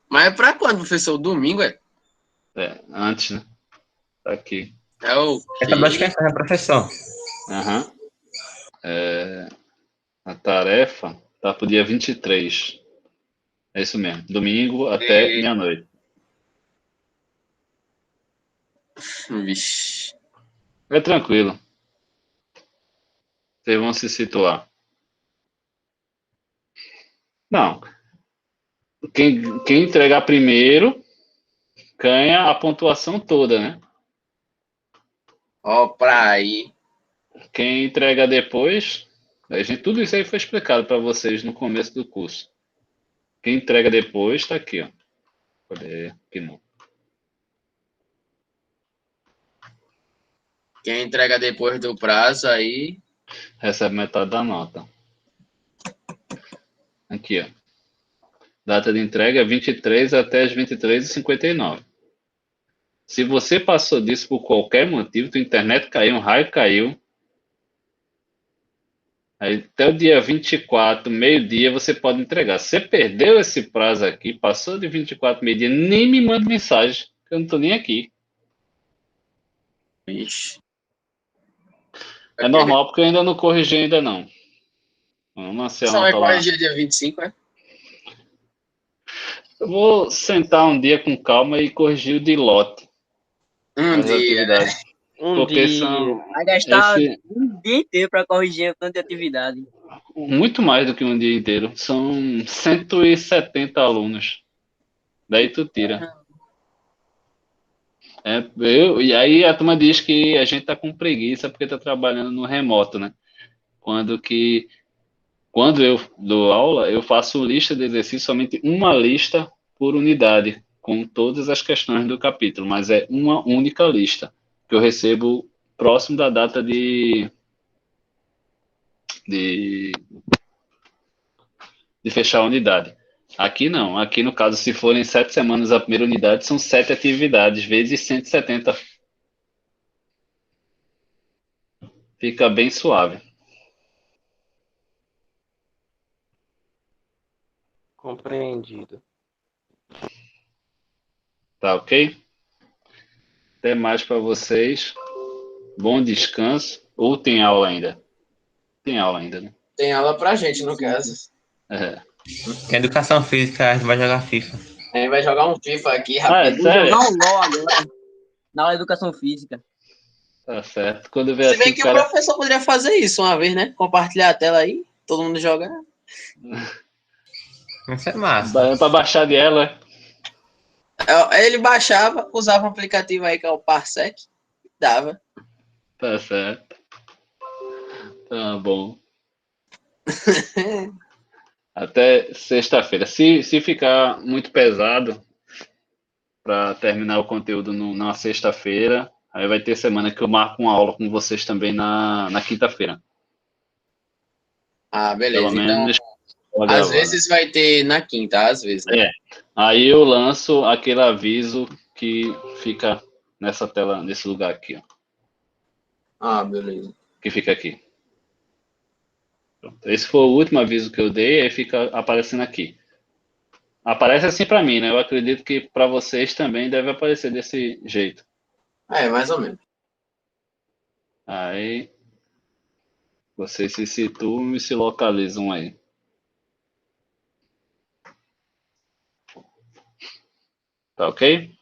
Mas é pra quando, professor? Domingo, é? Antes, né? Tá aqui. É o É pra duas questões, né, professor? Aham. A tarefa tá pro dia 23. É isso mesmo. Domingo até meia-noite. Vixe. É tranquilo. Vocês vão se situar. Não. Quem entregar primeiro ganha a pontuação toda, né? Ó, pra aí. Quem entrega depois, tudo isso aí foi explicado para vocês no começo do curso. Quem entrega depois está aqui, ó. Cadê? Aqui não. Quem entrega depois do prazo aí. Recebe metade da nota. Aqui, ó. Data de entrega é 23 até as 23h59. Se você passou disso por qualquer motivo, tua internet caiu, um raio caiu, Aí até o dia 24, meio-dia, você pode entregar. Se você perdeu esse prazo aqui, passou de 24, meio-dia, nem me manda mensagem, que eu não tô nem aqui. Ixi. É normal, porque eu ainda não corrigi ainda não. Vamos ser Só vai nota lá. corrigir dia 25, é? Eu vou sentar um dia com calma e corrigir o de lote. As atividades. Porque são Vai gastar esse, um dia inteiro para corrigir o tanto de atividade. muito mais do que um dia inteiro. São 170 alunos. Daí tu tira. E aí a turma diz que a gente tá com preguiça porque tá trabalhando no remoto, né? Quando eu dou aula, eu faço lista de exercícios, somente uma lista por unidade, com todas as questões do capítulo, mas é uma única lista que eu recebo próximo da data de, de fechar a unidade. Aqui não. Aqui, no caso, se forem 7 semanas a primeira unidade, são 7 atividades, vezes 170. Fica bem suave. Compreendido. Tá ok? Até mais para vocês. Bom descanso. Ou tem aula ainda? Tem aula ainda, né? Tem aula pra gente, no caso. É. Que educação física, a gente vai jogar FIFA. A gente vai jogar um FIFA aqui Ah, é rapidinho. sério? Não, LOL agora. Na aula de educação física. Tá certo. Quando vê Se bem assim, que cara... o professor poderia fazer isso uma vez, né? Compartilhar a tela aí, todo mundo jogar. Isso é massa. É pra baixar de ela. Aí ele baixava, usava um aplicativo aí que é o Parsec, dava. Tá certo. Tá bom. Até sexta-feira. Se ficar muito pesado para terminar o conteúdo na sexta-feira, aí vai ter semana que eu marco uma aula com vocês também na quinta-feira. Ah, Pelo beleza. Então, menos pode às gravar, né? vezes vai ter na quinta, às vezes, né? É. Aí eu lanço aquele aviso que fica nessa tela, nesse lugar aqui, ó. Ah, beleza. Que fica aqui. Pronto. Esse foi o último aviso que eu dei, aí fica aparecendo aqui. Aparece assim para mim, né? Eu acredito que para vocês também deve aparecer desse jeito. É, mais ou menos. Aí vocês se situam e se localizam aí. Tá ok?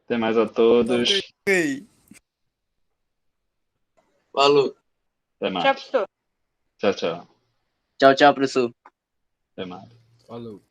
Até mais a todos. Falou. Até mais. Tchau, professor. Tchau, tchau. Tchau, tchau, professor. Até mais. Falou.